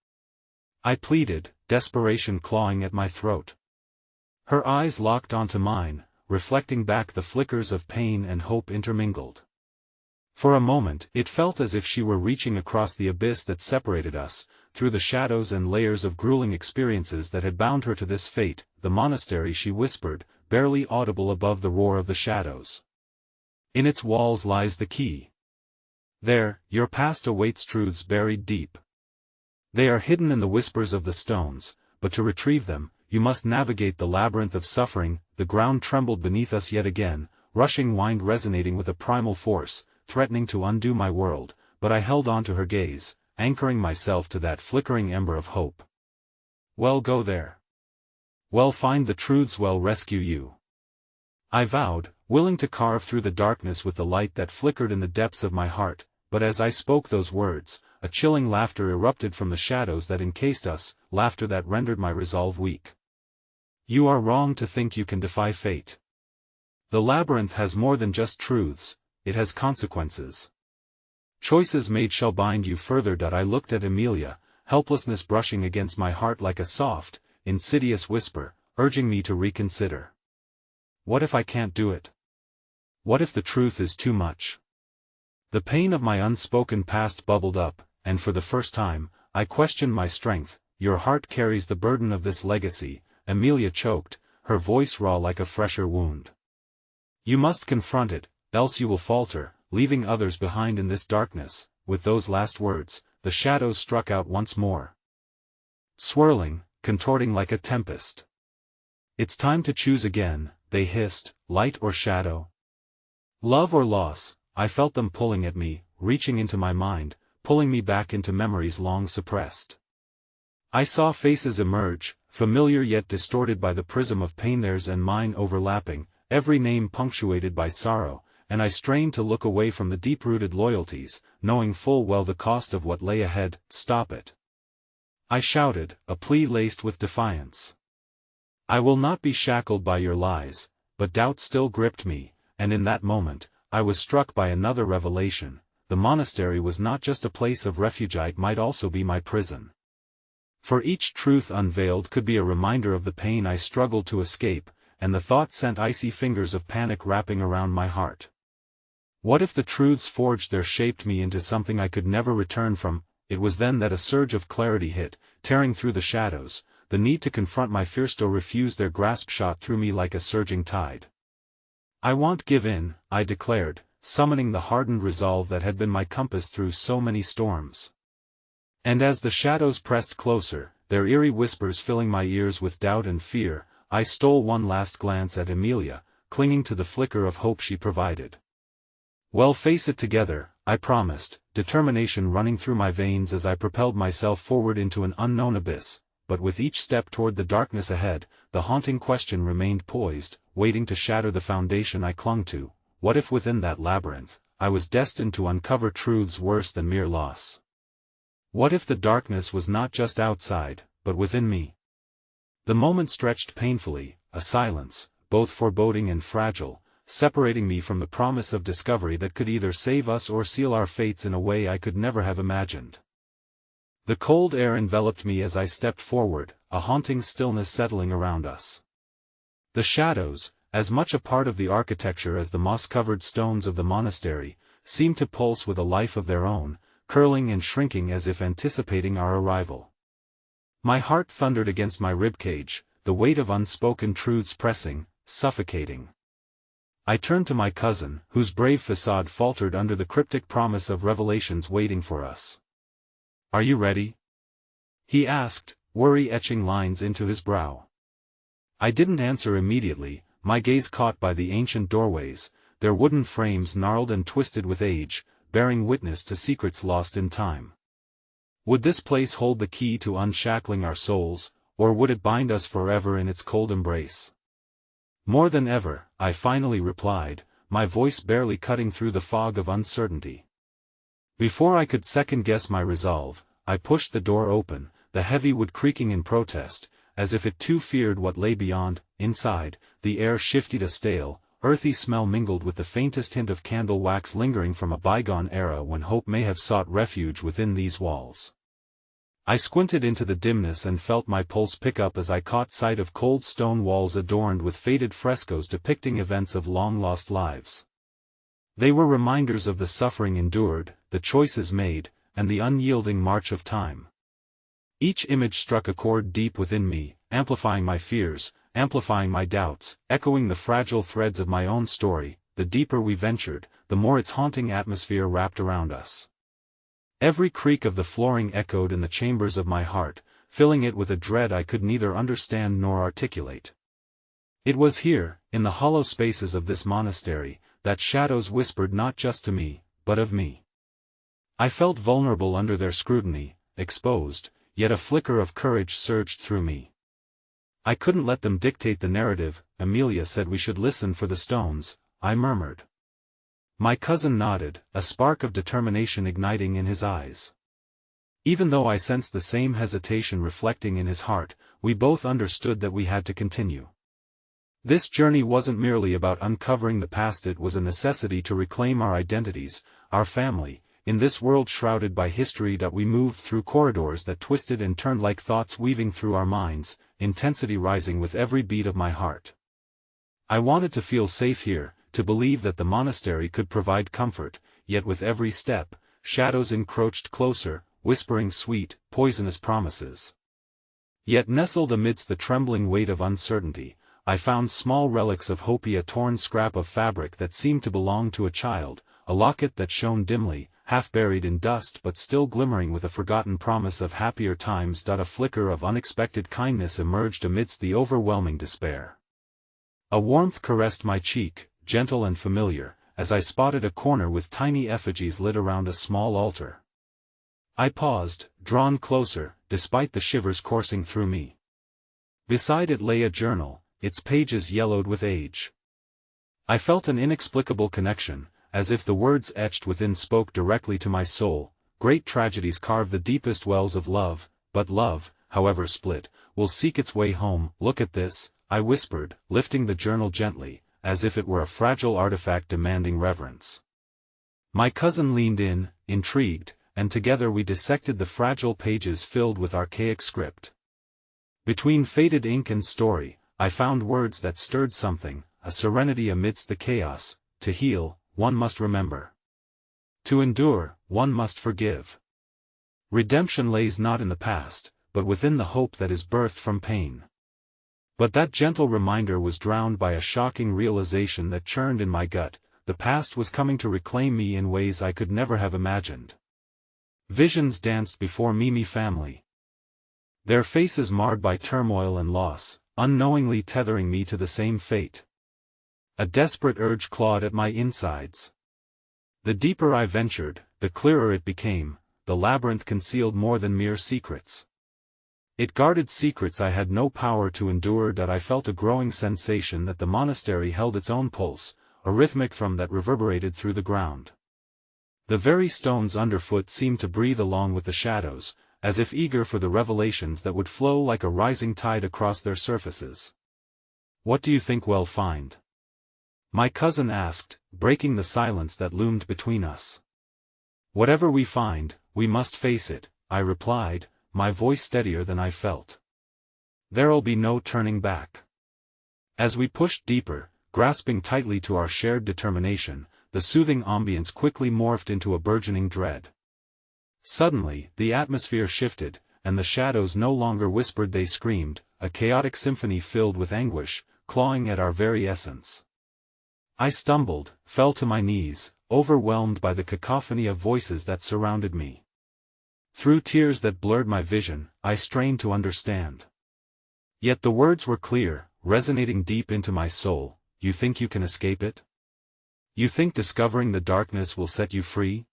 I pleaded, desperation clawing at my throat. Her eyes locked onto mine, reflecting back the flickers of pain and hope intermingled. For a moment it felt as if she were reaching across the abyss that separated us, through the shadows and layers of grueling experiences that had bound her to this fate. The monastery, she whispered, barely audible above the roar of the shadows. In its walls lies the key. There, your past awaits, truths buried deep. They are hidden in the whispers of the stones, but to retrieve them, you must navigate the labyrinth of suffering. The ground trembled beneath us yet again, rushing wind resonating with a primal force, threatening to undo my world, but I held on to her gaze, anchoring myself to that flickering ember of hope. Well, go there. Well, find the truths, well, rescue you. I vowed, willing to carve through the darkness with the light that flickered in the depths of my heart. But as I spoke those words, a chilling laughter erupted from the shadows that encased us, laughter that rendered my resolve weak. You are wrong to think you can defy fate. The labyrinth has more than just truths, it has consequences. Choices made shall bind you further. I looked at Amelia, helplessness brushing against my heart like a soft, insidious whisper, urging me to reconsider. What if I can't do it? What if the truth is too much? The pain of my unspoken past bubbled up, and for the first time, I questioned my strength. Your heart carries the burden of this legacy, Amelia choked, her voice raw like a fresher wound. You must confront it, else you will falter, leaving others behind in this darkness. With those last words, the shadows struck out once more. Swirling, contorting like a tempest. It's time to choose again, they hissed, light or shadow? Love or loss? I felt them pulling at me, reaching into my mind, pulling me back into memories long suppressed. I saw faces emerge, familiar yet distorted by the prism of pain, theirs and mine overlapping, every name punctuated by sorrow, and I strained to look away from the deep-rooted loyalties, knowing full well the cost of what lay ahead. Stop it! I shouted, a plea laced with defiance. I will not be shackled by your lies. But doubt still gripped me, and in that moment, I was struck by another revelation. The monastery was not just a place of refuge, it might also be my prison. For each truth unveiled could be a reminder of the pain I struggled to escape, and the thought sent icy fingers of panic wrapping around my heart. What if the truths forged there shaped me into something I could never return from? It was then that a surge of clarity hit, tearing through the shadows. The need to confront my fear still refused their grasp, shot through me like a surging tide. I won't give in, I declared, summoning the hardened resolve that had been my compass through so many storms. And as the shadows pressed closer, their eerie whispers filling my ears with doubt and fear, I stole one last glance at Amelia, clinging to the flicker of hope she provided. Well, face it together, I promised, determination running through my veins as I propelled myself forward into an unknown abyss. But with each step toward the darkness ahead, the haunting question remained poised, waiting to shatter the foundation I clung to. What if within that labyrinth, I was destined to uncover truths worse than mere loss? What if the darkness was not just outside, but within me? The moment stretched painfully, a silence, both foreboding and fragile, separating me from the promise of discovery that could either save us or seal our fates in a way I could never have imagined. The cold air enveloped me as I stepped forward, a haunting stillness settling around us. The shadows, as much a part of the architecture as the moss-covered stones of the monastery, seemed to pulse with a life of their own, curling and shrinking as if anticipating our arrival. My heart thundered against my ribcage, the weight of unspoken truths pressing, suffocating. I turned to my cousin, whose brave facade faltered under the cryptic promise of revelations waiting for us. "Are you ready?" he asked, worry etching lines into his brow. I didn't answer immediately, my gaze caught by the ancient doorways, their wooden frames gnarled and twisted with age, bearing witness to secrets lost in time. Would this place hold the key to unshackling our souls, or would it bind us forever in its cold embrace? "More than ever," I finally replied, my voice barely cutting through the fog of uncertainty. Before I could second-guess my resolve, I pushed the door open, the heavy wood creaking in protest, as if it too feared what lay beyond. Inside, the air shifted, a stale, earthy smell mingled with the faintest hint of candle wax lingering from a bygone era when hope may have sought refuge within these walls. I squinted into the dimness and felt my pulse pick up as I caught sight of cold stone walls adorned with faded frescoes depicting events of long-lost lives. They were reminders of the suffering endured, the choices made, and the unyielding march of time. Each image struck a chord deep within me, amplifying my fears, amplifying my doubts, echoing the fragile threads of my own story. The deeper we ventured, the more its haunting atmosphere wrapped around us. Every creak of the flooring echoed in the chambers of my heart, filling it with a dread I could neither understand nor articulate. It was here, in the hollow spaces of this monastery, that shadows whispered not just to me, but of me. I felt vulnerable under their scrutiny, exposed, yet a flicker of courage surged through me. "I couldn't let them dictate the narrative. Amelia said we should listen for the stones," I murmured. My cousin nodded, a spark of determination igniting in his eyes. Even though I sensed the same hesitation reflecting in his heart, we both understood that we had to continue. This journey wasn't merely about uncovering the past, it was a necessity to reclaim our identities, our family, in this world shrouded by history. That we moved through corridors that twisted and turned like thoughts weaving through our minds, intensity rising with every beat of my heart. I wanted to feel safe here, to believe that the monastery could provide comfort, yet with every step, shadows encroached closer, whispering sweet, poisonous promises. Yet nestled amidst the trembling weight of uncertainty, I found small relics of hope, a torn scrap of fabric that seemed to belong to a child, a locket that shone dimly, half buried in dust but still glimmering with a forgotten promise of happier times. A flicker of unexpected kindness emerged amidst the overwhelming despair. A warmth caressed my cheek, gentle and familiar, as I spotted a corner with tiny effigies lit around a small altar. I paused, drawn closer, despite the shivers coursing through me. Beside it lay a journal, its pages yellowed with age. I felt an inexplicable connection, as if the words etched within spoke directly to my soul. "Great tragedies carve the deepest wells of love, but love, however split, will seek its way home." "Look at this," I whispered, lifting the journal gently, as if it were a fragile artifact demanding reverence. My cousin leaned in, intrigued, and together we dissected the fragile pages filled with archaic script. Between faded ink and story, I found words that stirred something, a serenity amidst the chaos. To heal, one must remember. To endure, one must forgive. Redemption lays not in the past, but within the hope that is birthed from pain. But that gentle reminder was drowned by a shocking realization that churned in my gut. The past was coming to reclaim me in ways I could never have imagined. Visions danced before me, family. Their faces marred by turmoil and loss, unknowingly tethering me to the same fate. A desperate urge clawed at my insides. The deeper I ventured, the clearer it became. The labyrinth concealed more than mere secrets. It guarded secrets I had no power to endure. I felt a growing sensation that the monastery held its own pulse, a rhythmic thrum that reverberated through the ground. The very stones underfoot seemed to breathe along with the shadows, as if eager for the revelations that would flow like a rising tide across their surfaces. "What do you think we'll find?" my cousin asked, breaking the silence that loomed between us. "Whatever we find, we must face it," I replied, my voice steadier than I felt. "There'll be no turning back." As we pushed deeper, grasping tightly to our shared determination, the soothing ambience quickly morphed into a burgeoning dread. Suddenly, the atmosphere shifted, and the shadows no longer whispered, they screamed, a chaotic symphony filled with anguish, clawing at our very essence. I stumbled, fell to my knees, overwhelmed by the cacophony of voices that surrounded me. Through tears that blurred my vision, I strained to understand. Yet the words were clear, resonating deep into my soul. "You think you can escape it? You think discovering the darkness will set you free?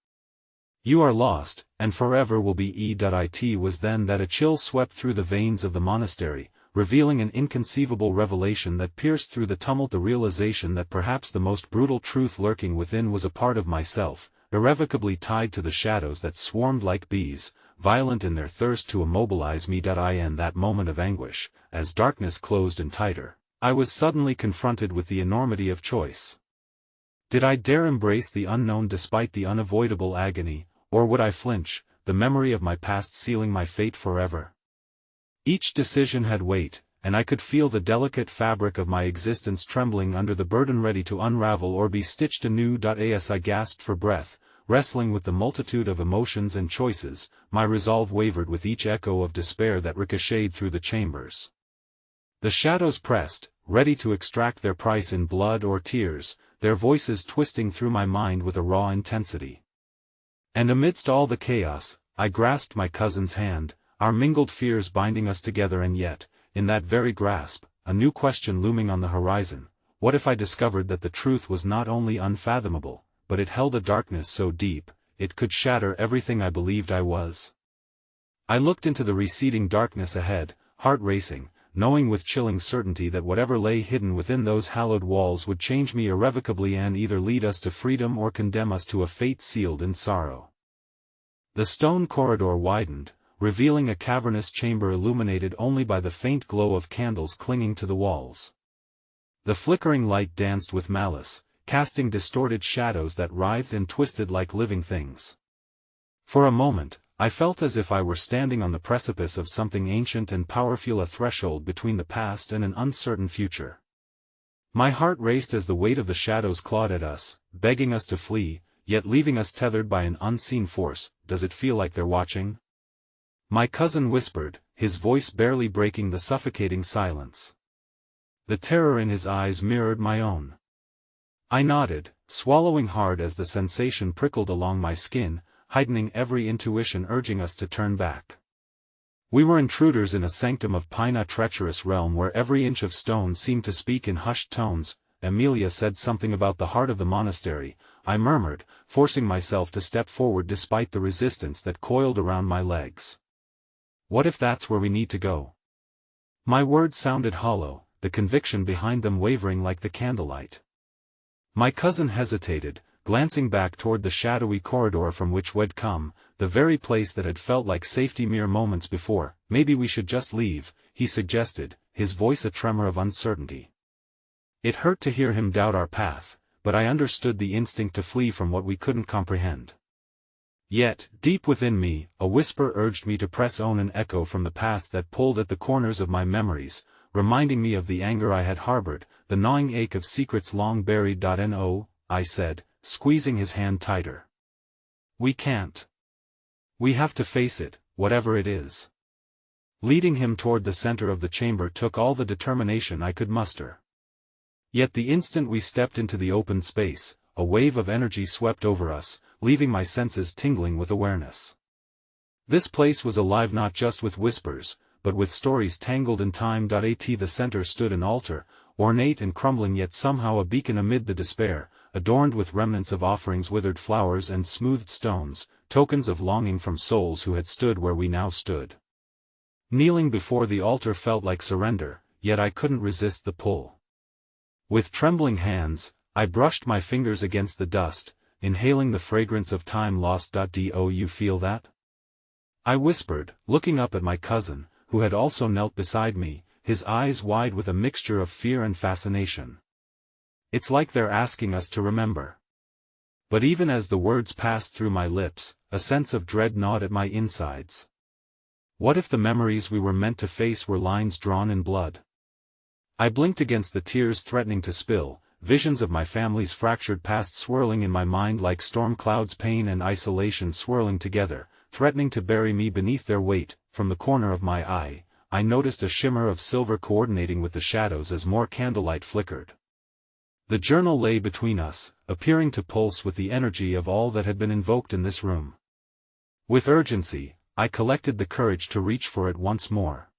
You are lost, and forever will be it." Was then that a chill swept through the veins of the monastery, revealing an inconceivable revelation that pierced through the tumult, the realization that perhaps the most brutal truth lurking within was a part of myself, irrevocably tied to the shadows that swarmed like bees, violent in their thirst to immobilize me. In that moment of anguish, as darkness closed in tighter, I was suddenly confronted with the enormity of choice. Did I dare embrace the unknown despite the unavoidable agony, or would I flinch, the memory of my past sealing my fate forever? Each decision had weight, and I could feel the delicate fabric of my existence trembling under the burden, ready to unravel or be stitched anew. As I gasped for breath, wrestling with the multitude of emotions and choices, my resolve wavered with each echo of despair that ricocheted through the chambers. The shadows pressed, ready to extract their price in blood or tears, their voices twisting through my mind with a raw intensity. And amidst all the chaos, I grasped my cousin's hand, our mingled fears binding us together, and yet, in that very grasp, a new question looming on the horizon. What if I discovered that the truth was not only unfathomable, but it held a darkness so deep, it could shatter everything I believed I was? I looked into the receding darkness ahead, heart racing, knowing with chilling certainty that whatever lay hidden within those hallowed walls would change me irrevocably and either lead us to freedom or condemn us to a fate sealed in sorrow. The stone corridor widened, revealing a cavernous chamber illuminated only by the faint glow of candles clinging to the walls. The flickering light danced with malice, casting distorted shadows that writhed and twisted like living things. For a moment, I felt as if I were standing on the precipice of something ancient and powerful, a threshold between the past and an uncertain future. My heart raced as the weight of the shadows clawed at us, begging us to flee, yet leaving us tethered by an unseen force. "Does it feel like they're watching?" my cousin whispered, his voice barely breaking the suffocating silence. The terror in his eyes mirrored my own. I nodded, swallowing hard as the sensation prickled along my skin, heightening every intuition urging us to turn back. We were intruders in a sanctum of pine, a treacherous realm where every inch of stone seemed to speak in hushed tones. "Emilia said something about the heart of the monastery," I murmured, forcing myself to step forward despite the resistance that coiled around my legs. "What if that's where we need to go?" My words sounded hollow, the conviction behind them wavering like the candlelight. My cousin hesitated, glancing back toward the shadowy corridor from which we'd come, the very place that had felt like safety mere moments before. "Maybe we should just leave," he suggested, his voice a tremor of uncertainty. It hurt to hear him doubt our path, but I understood the instinct to flee from what we couldn't comprehend. Yet, deep within me, a whisper urged me to press on, an echo from the past that pulled at the corners of my memories, reminding me of the anger I had harbored, the gnawing ache of secrets long buried. "No," I said, squeezing his hand tighter. "We can't. We have to face it, whatever it is." Leading him toward the center of the chamber took all the determination I could muster. Yet the instant we stepped into the open space, a wave of energy swept over us, leaving my senses tingling with awareness. This place was alive not just with whispers, but with stories tangled in time. At the center stood an altar, ornate and crumbling yet somehow a beacon amid the despair, adorned with remnants of offerings, withered flowers and smoothed stones, tokens of longing from souls who had stood where we now stood. Kneeling before the altar felt like surrender, yet I couldn't resist the pull. With trembling hands, I brushed my fingers against the dust, inhaling the fragrance of time lost. Do you feel that? I whispered, looking up at my cousin, who had also knelt beside me, his eyes wide with a mixture of fear and fascination. It's like they're asking us to remember. But even as the words passed through my lips, a sense of dread gnawed at my insides. What if the memories we were meant to face were lines drawn in blood? I blinked against the tears threatening to spill, visions of my family's fractured past swirling in my mind like storm clouds, pain and isolation swirling together, threatening to bury me beneath their weight. From the corner of my eye, I noticed a shimmer of silver coordinating with the shadows as more candlelight flickered. The journal lay between us, appearing to pulse with the energy of all that had been invoked in this room. With urgency, I collected the courage to reach for it once more.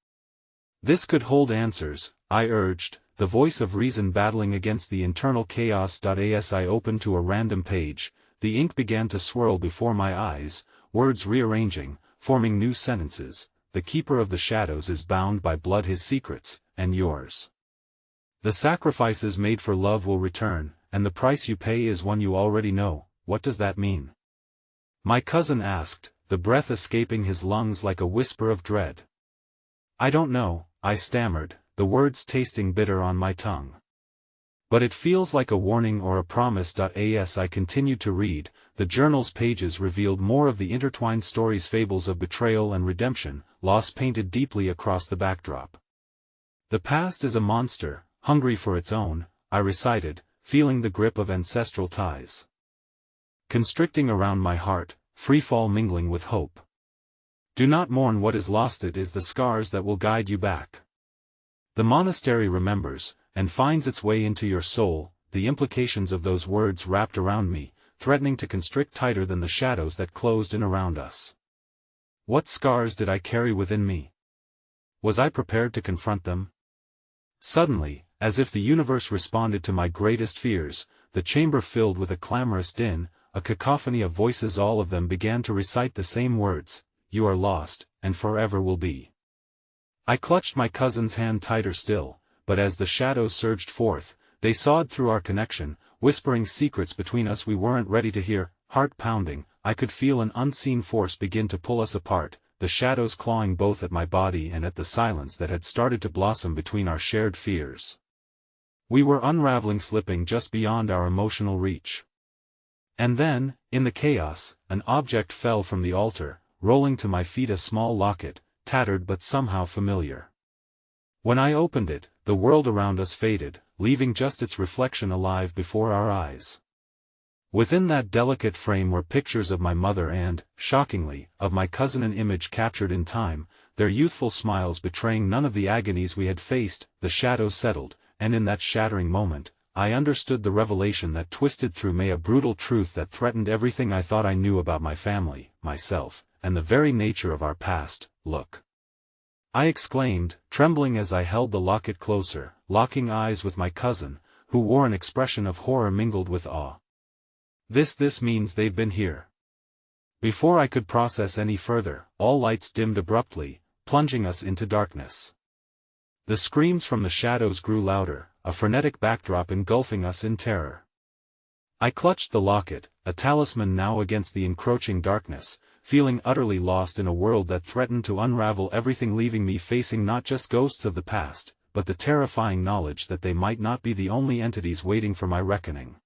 This could hold answers, I urged, the voice of reason battling against the internal chaos. As I opened to a random page, the ink began to swirl before my eyes, words rearranging, forming new sentences. The keeper of the shadows is bound by blood, his secrets, and yours. The sacrifices made for love will return, and the price you pay is one you already know. What does that mean? My cousin asked, the breath escaping his lungs like a whisper of dread. I don't know, I stammered, the words tasting bitter on my tongue. But it feels like a warning or a promise. As I continued to read, the journal's pages revealed more of the intertwined stories, fables of betrayal and redemption, loss painted deeply across the backdrop. The past is a monster, hungry for its own, I recited, feeling the grip of ancestral ties constricting around my heart, freefall mingling with hope. Do not mourn what is lost, it is the scars that will guide you back. The monastery remembers, and finds its way into your soul. The implications of those words wrapped around me, threatening to constrict tighter than the shadows that closed in around us. What scars did I carry within me? Was I prepared to confront them? Suddenly, as if the universe responded to my greatest fears, the chamber filled with a clamorous din, a cacophony of voices. All of them began to recite the same words: you are lost, and forever will be. I clutched my cousin's hand tighter still, but as the shadows surged forth, they sawed through our connection, whispering secrets between us we weren't ready to hear. Heart pounding, I could feel an unseen force begin to pull us apart, the shadows clawing both at my body and at the silence that had started to blossom between our shared fears. We were unraveling, slipping just beyond our emotional reach. And then, in the chaos, an object fell from the altar, rolling to my feet, a small locket, tattered but somehow familiar. When I opened it, the world around us faded, leaving just its reflection alive before our eyes. Within that delicate frame were pictures of my mother and, shockingly, of my cousin, an image captured in time, their youthful smiles betraying none of the agonies we had faced. The shadows settled, and in that shattering moment, I understood the revelation that twisted through me, a brutal truth that threatened everything I thought I knew about my family, myself, and the very nature of our past. Look! I exclaimed, trembling as I held the locket closer, locking eyes with my cousin, who wore an expression of horror mingled with awe. This means they've been here. Before I could process any further, all lights dimmed abruptly, plunging us into darkness. The screams from the shadows grew louder, a frenetic backdrop engulfing us in terror. I clutched the locket, a talisman now against the encroaching darkness, feeling utterly lost in a world that threatened to unravel everything, leaving me facing not just ghosts of the past, but the terrifying knowledge that they might not be the only entities waiting for my reckoning.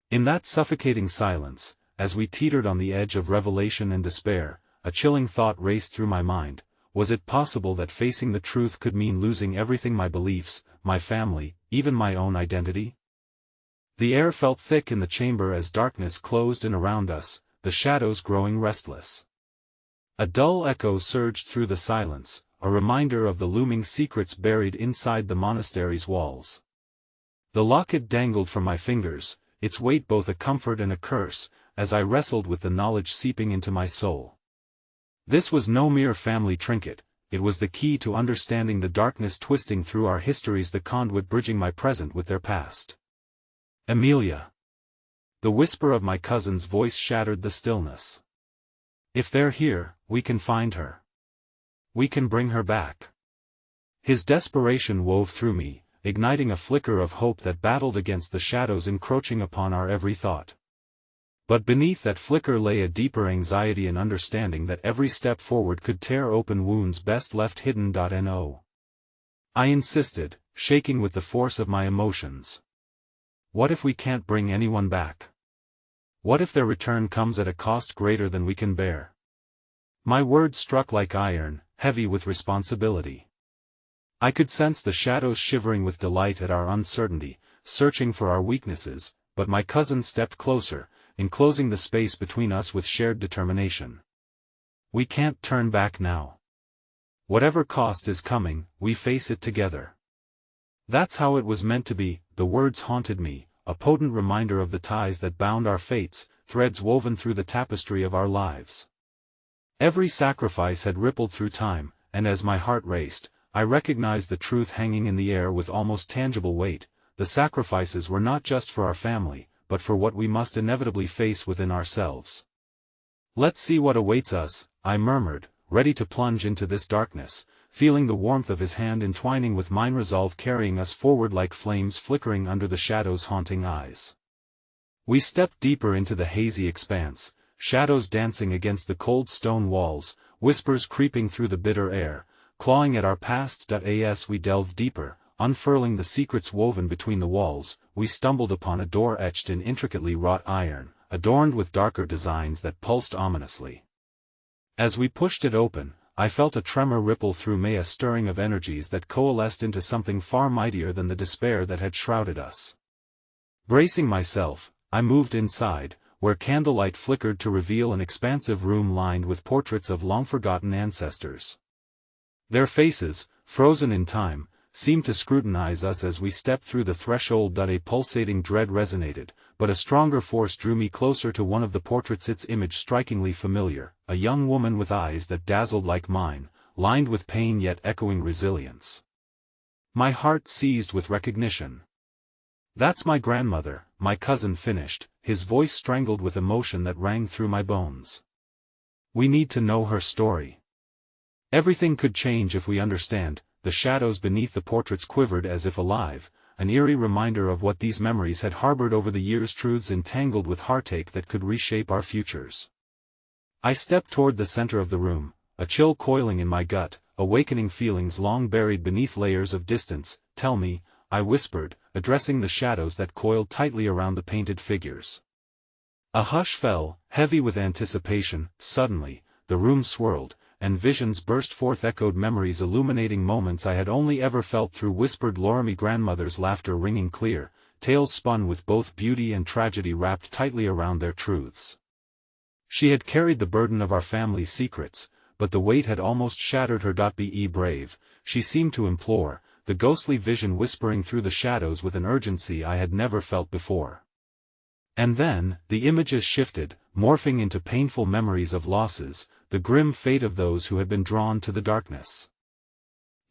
In that suffocating silence, as we teetered on the edge of revelation and despair, a chilling thought raced through my mind. Was it possible that facing the truth could mean losing everything, my beliefs, my family, even my own identity? The air felt thick in the chamber as darkness closed in around us, the shadows growing restless. A dull echo surged through the silence, a reminder of the looming secrets buried inside the monastery's walls. The locket dangled from my fingers, its weight both a comfort and a curse, as I wrestled with the knowledge seeping into my soul. This was no mere family trinket, it was the key to understanding the darkness twisting through our histories, the conduit bridging my present with their past. Amelia. The whisper of my cousin's voice shattered the stillness. If they're here, we can find her. We can bring her back. His desperation wove through me, igniting a flicker of hope that battled against the shadows encroaching upon our every thought. But beneath that flicker lay a deeper anxiety and understanding that every step forward could tear open wounds best left hidden. No. I insisted, shaking with the force of my emotions. What if we can't bring anyone back? What if their return comes at a cost greater than we can bear? My words struck like iron, heavy with responsibility. I could sense the shadows shivering with delight at our uncertainty, searching for our weaknesses, but my cousin stepped closer, enclosing the space between us with shared determination. We can't turn back now. Whatever cost is coming, we face it together. That's how it was meant to be. The words haunted me, a potent reminder of the ties that bound our fates, threads woven through the tapestry of our lives. Every sacrifice had rippled through time, and as my heart raced, I recognized the truth hanging in the air with almost tangible weight. The sacrifices were not just for our family, but for what we must inevitably face within ourselves. Let's see what awaits us, I murmured, ready to plunge into this darkness, feeling the warmth of his hand entwining with mine, resolve carrying us forward like flames flickering under the shadow's haunting eyes. We stepped deeper into the hazy expanse, shadows dancing against the cold stone walls, whispers creeping through the bitter air, clawing at our past. As we delved deeper, unfurling the secrets woven between the walls, we stumbled upon a door etched in intricately wrought iron, adorned with darker designs that pulsed ominously. As we pushed it open, I felt a tremor ripple through me, a stirring of energies that coalesced into something far mightier than the despair that had shrouded us. Bracing myself, I moved inside, where candlelight flickered to reveal an expansive room lined with portraits of long-forgotten ancestors. Their faces, frozen in time, seemed to scrutinize us as we stepped through the threshold. A pulsating dread resonated, but a stronger force drew me closer to one of the portraits, its image strikingly familiar, a young woman with eyes that dazzled like mine, lined with pain yet echoing resilience. My heart seized with recognition. "That's my grandmother," my cousin finished, his voice strangled with emotion that rang through my bones. "We need to know her story. Everything could change if we understand." The shadows beneath the portraits quivered as if alive, an eerie reminder of what these memories had harbored over the years, truths entangled with heartache that could reshape our futures. I stepped toward the center of the room, a chill coiling in my gut, awakening feelings long buried beneath layers of distance. "Tell me," I whispered, addressing the shadows that coiled tightly around the painted figures. A hush fell, heavy with anticipation. Suddenly, the room swirled, and visions burst forth, echoed memories illuminating moments I had only ever felt through whispered lore, my grandmother's laughter ringing clear, tales spun with both beauty and tragedy wrapped tightly around their truths. She had carried the burden of our family's secrets, but the weight had almost shattered her. Be brave, she seemed to implore, the ghostly vision whispering through the shadows with an urgency I had never felt before. And then, the images shifted, morphing into painful memories of losses, the grim fate of those who had been drawn to the darkness.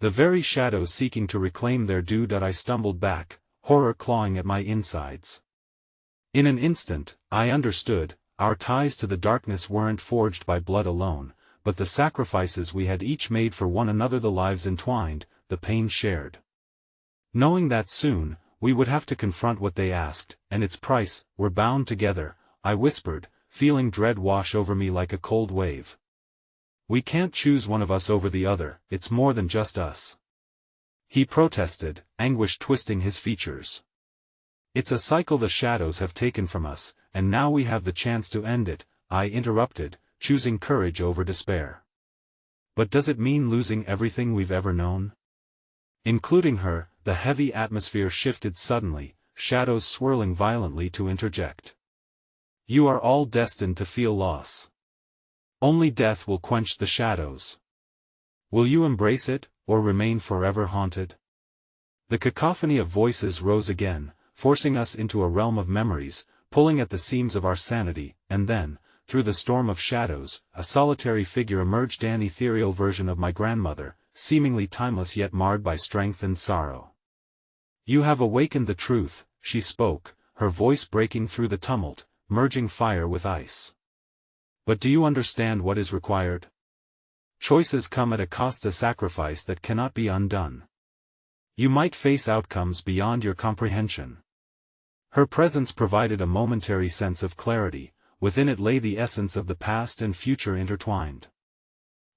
The very shadows seeking to reclaim their due. I stumbled back, horror clawing at my insides. In an instant, I understood, our ties to the darkness weren't forged by blood alone, but the sacrifices we had each made for one another, the lives entwined, the pain shared. Knowing that soon, we would have to confront what they asked, and its price, we're bound together, I whispered, feeling dread wash over me like a cold wave. "We can't choose one of us over the other, it's more than just us," he protested, anguish twisting his features. "It's a cycle the shadows have taken from us, and now we have the chance to end it," I interrupted, choosing courage over despair. "But does it mean losing everything we've ever known?" Including her. The heavy atmosphere shifted suddenly, shadows swirling violently to interject. "You are all destined to feel loss. Only death will quench the shadows. Will you embrace it, or remain forever haunted?" The cacophony of voices rose again, forcing us into a realm of memories, pulling at the seams of our sanity, and then, through the storm of shadows, a solitary figure emerged, an ethereal version of my grandmother, seemingly timeless yet marred by strength and sorrow. "You have awakened the truth," she spoke, her voice breaking through the tumult, merging fire with ice. "But do you understand what is required? Choices come at a cost, a sacrifice that cannot be undone. You might face outcomes beyond your comprehension." Her presence provided a momentary sense of clarity, within it lay the essence of the past and future intertwined.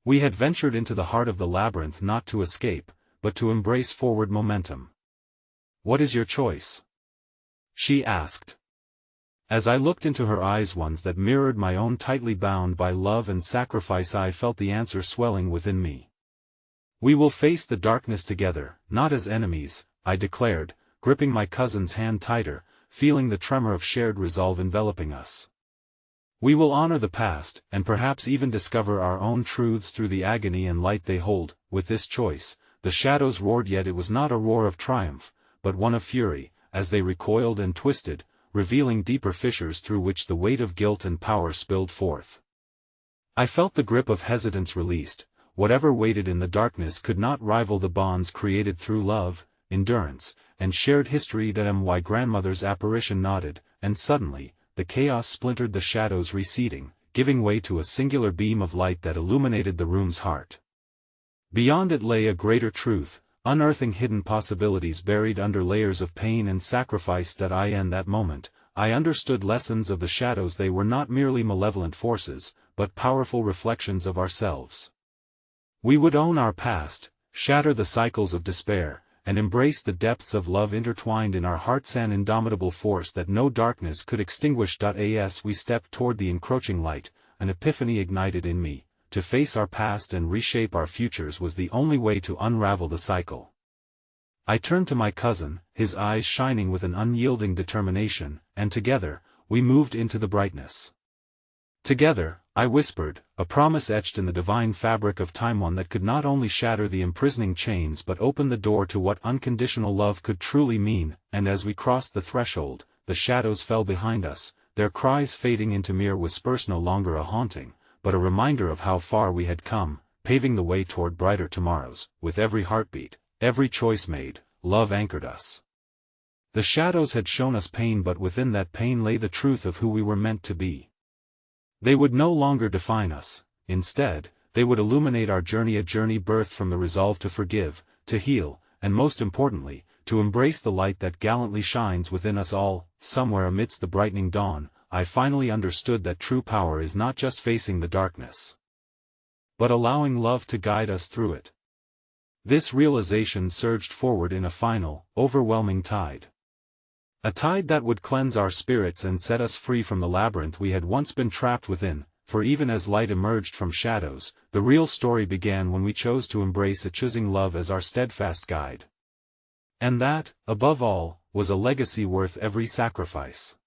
We had ventured into the heart of the labyrinth not to escape, but to embrace forward momentum. "What is your choice?" she asked. As I looked into her eyes, ones that mirrored my own, tightly bound by love and sacrifice, I felt the answer swelling within me. "We will face the darkness together, not as enemies," I declared, gripping my cousin's hand tighter, feeling the tremor of shared resolve enveloping us. "We will honor the past, and perhaps even discover our own truths through the agony and light they hold." With this choice, the shadows roared, yet it was not a roar of triumph, but one of fury, as they recoiled and twisted, revealing deeper fissures through which the weight of guilt and power spilled forth. I felt the grip of hesitance released. Whatever waited in the darkness could not rival the bonds created through love, endurance, and shared history. My grandmother's apparition nodded, and suddenly, the chaos splintered, the shadows receding, giving way to a singular beam of light that illuminated the room's heart. Beyond it lay a greater truth, unearthing hidden possibilities buried under layers of pain and sacrifice. In that moment, I understood lessons of the shadows. They were not merely malevolent forces, but powerful reflections of ourselves. We would own our past, shatter the cycles of despair, and embrace the depths of love intertwined in our hearts, an indomitable force that no darkness could extinguish. As we stepped toward the encroaching light, an epiphany ignited in me. To face our past and reshape our futures was the only way to unravel the cycle. I turned to my cousin, his eyes shining with an unyielding determination, and together, we moved into the brightness. "Together," I whispered, a promise etched in the divine fabric of time, one that could not only shatter the imprisoning chains but open the door to what unconditional love could truly mean. And as we crossed the threshold, the shadows fell behind us, their cries fading into mere whispers, no longer a haunting, but a reminder of how far we had come, paving the way toward brighter tomorrows. With every heartbeat, every choice made, love anchored us. The shadows had shown us pain, but within that pain lay the truth of who we were meant to be. They would no longer define us. Instead, they would illuminate our journey, a journey birthed from the resolve to forgive, to heal, and most importantly, to embrace the light that gallantly shines within us all. Somewhere amidst the brightening dawn, I finally understood that true power is not just facing the darkness, but allowing love to guide us through it. This realization surged forward in a final, overwhelming tide. A tide that would cleanse our spirits and set us free from the labyrinth we had once been trapped within. For even as light emerged from shadows, the real story began when we chose to embrace choosing love as our steadfast guide. And that, above all, was a legacy worth every sacrifice.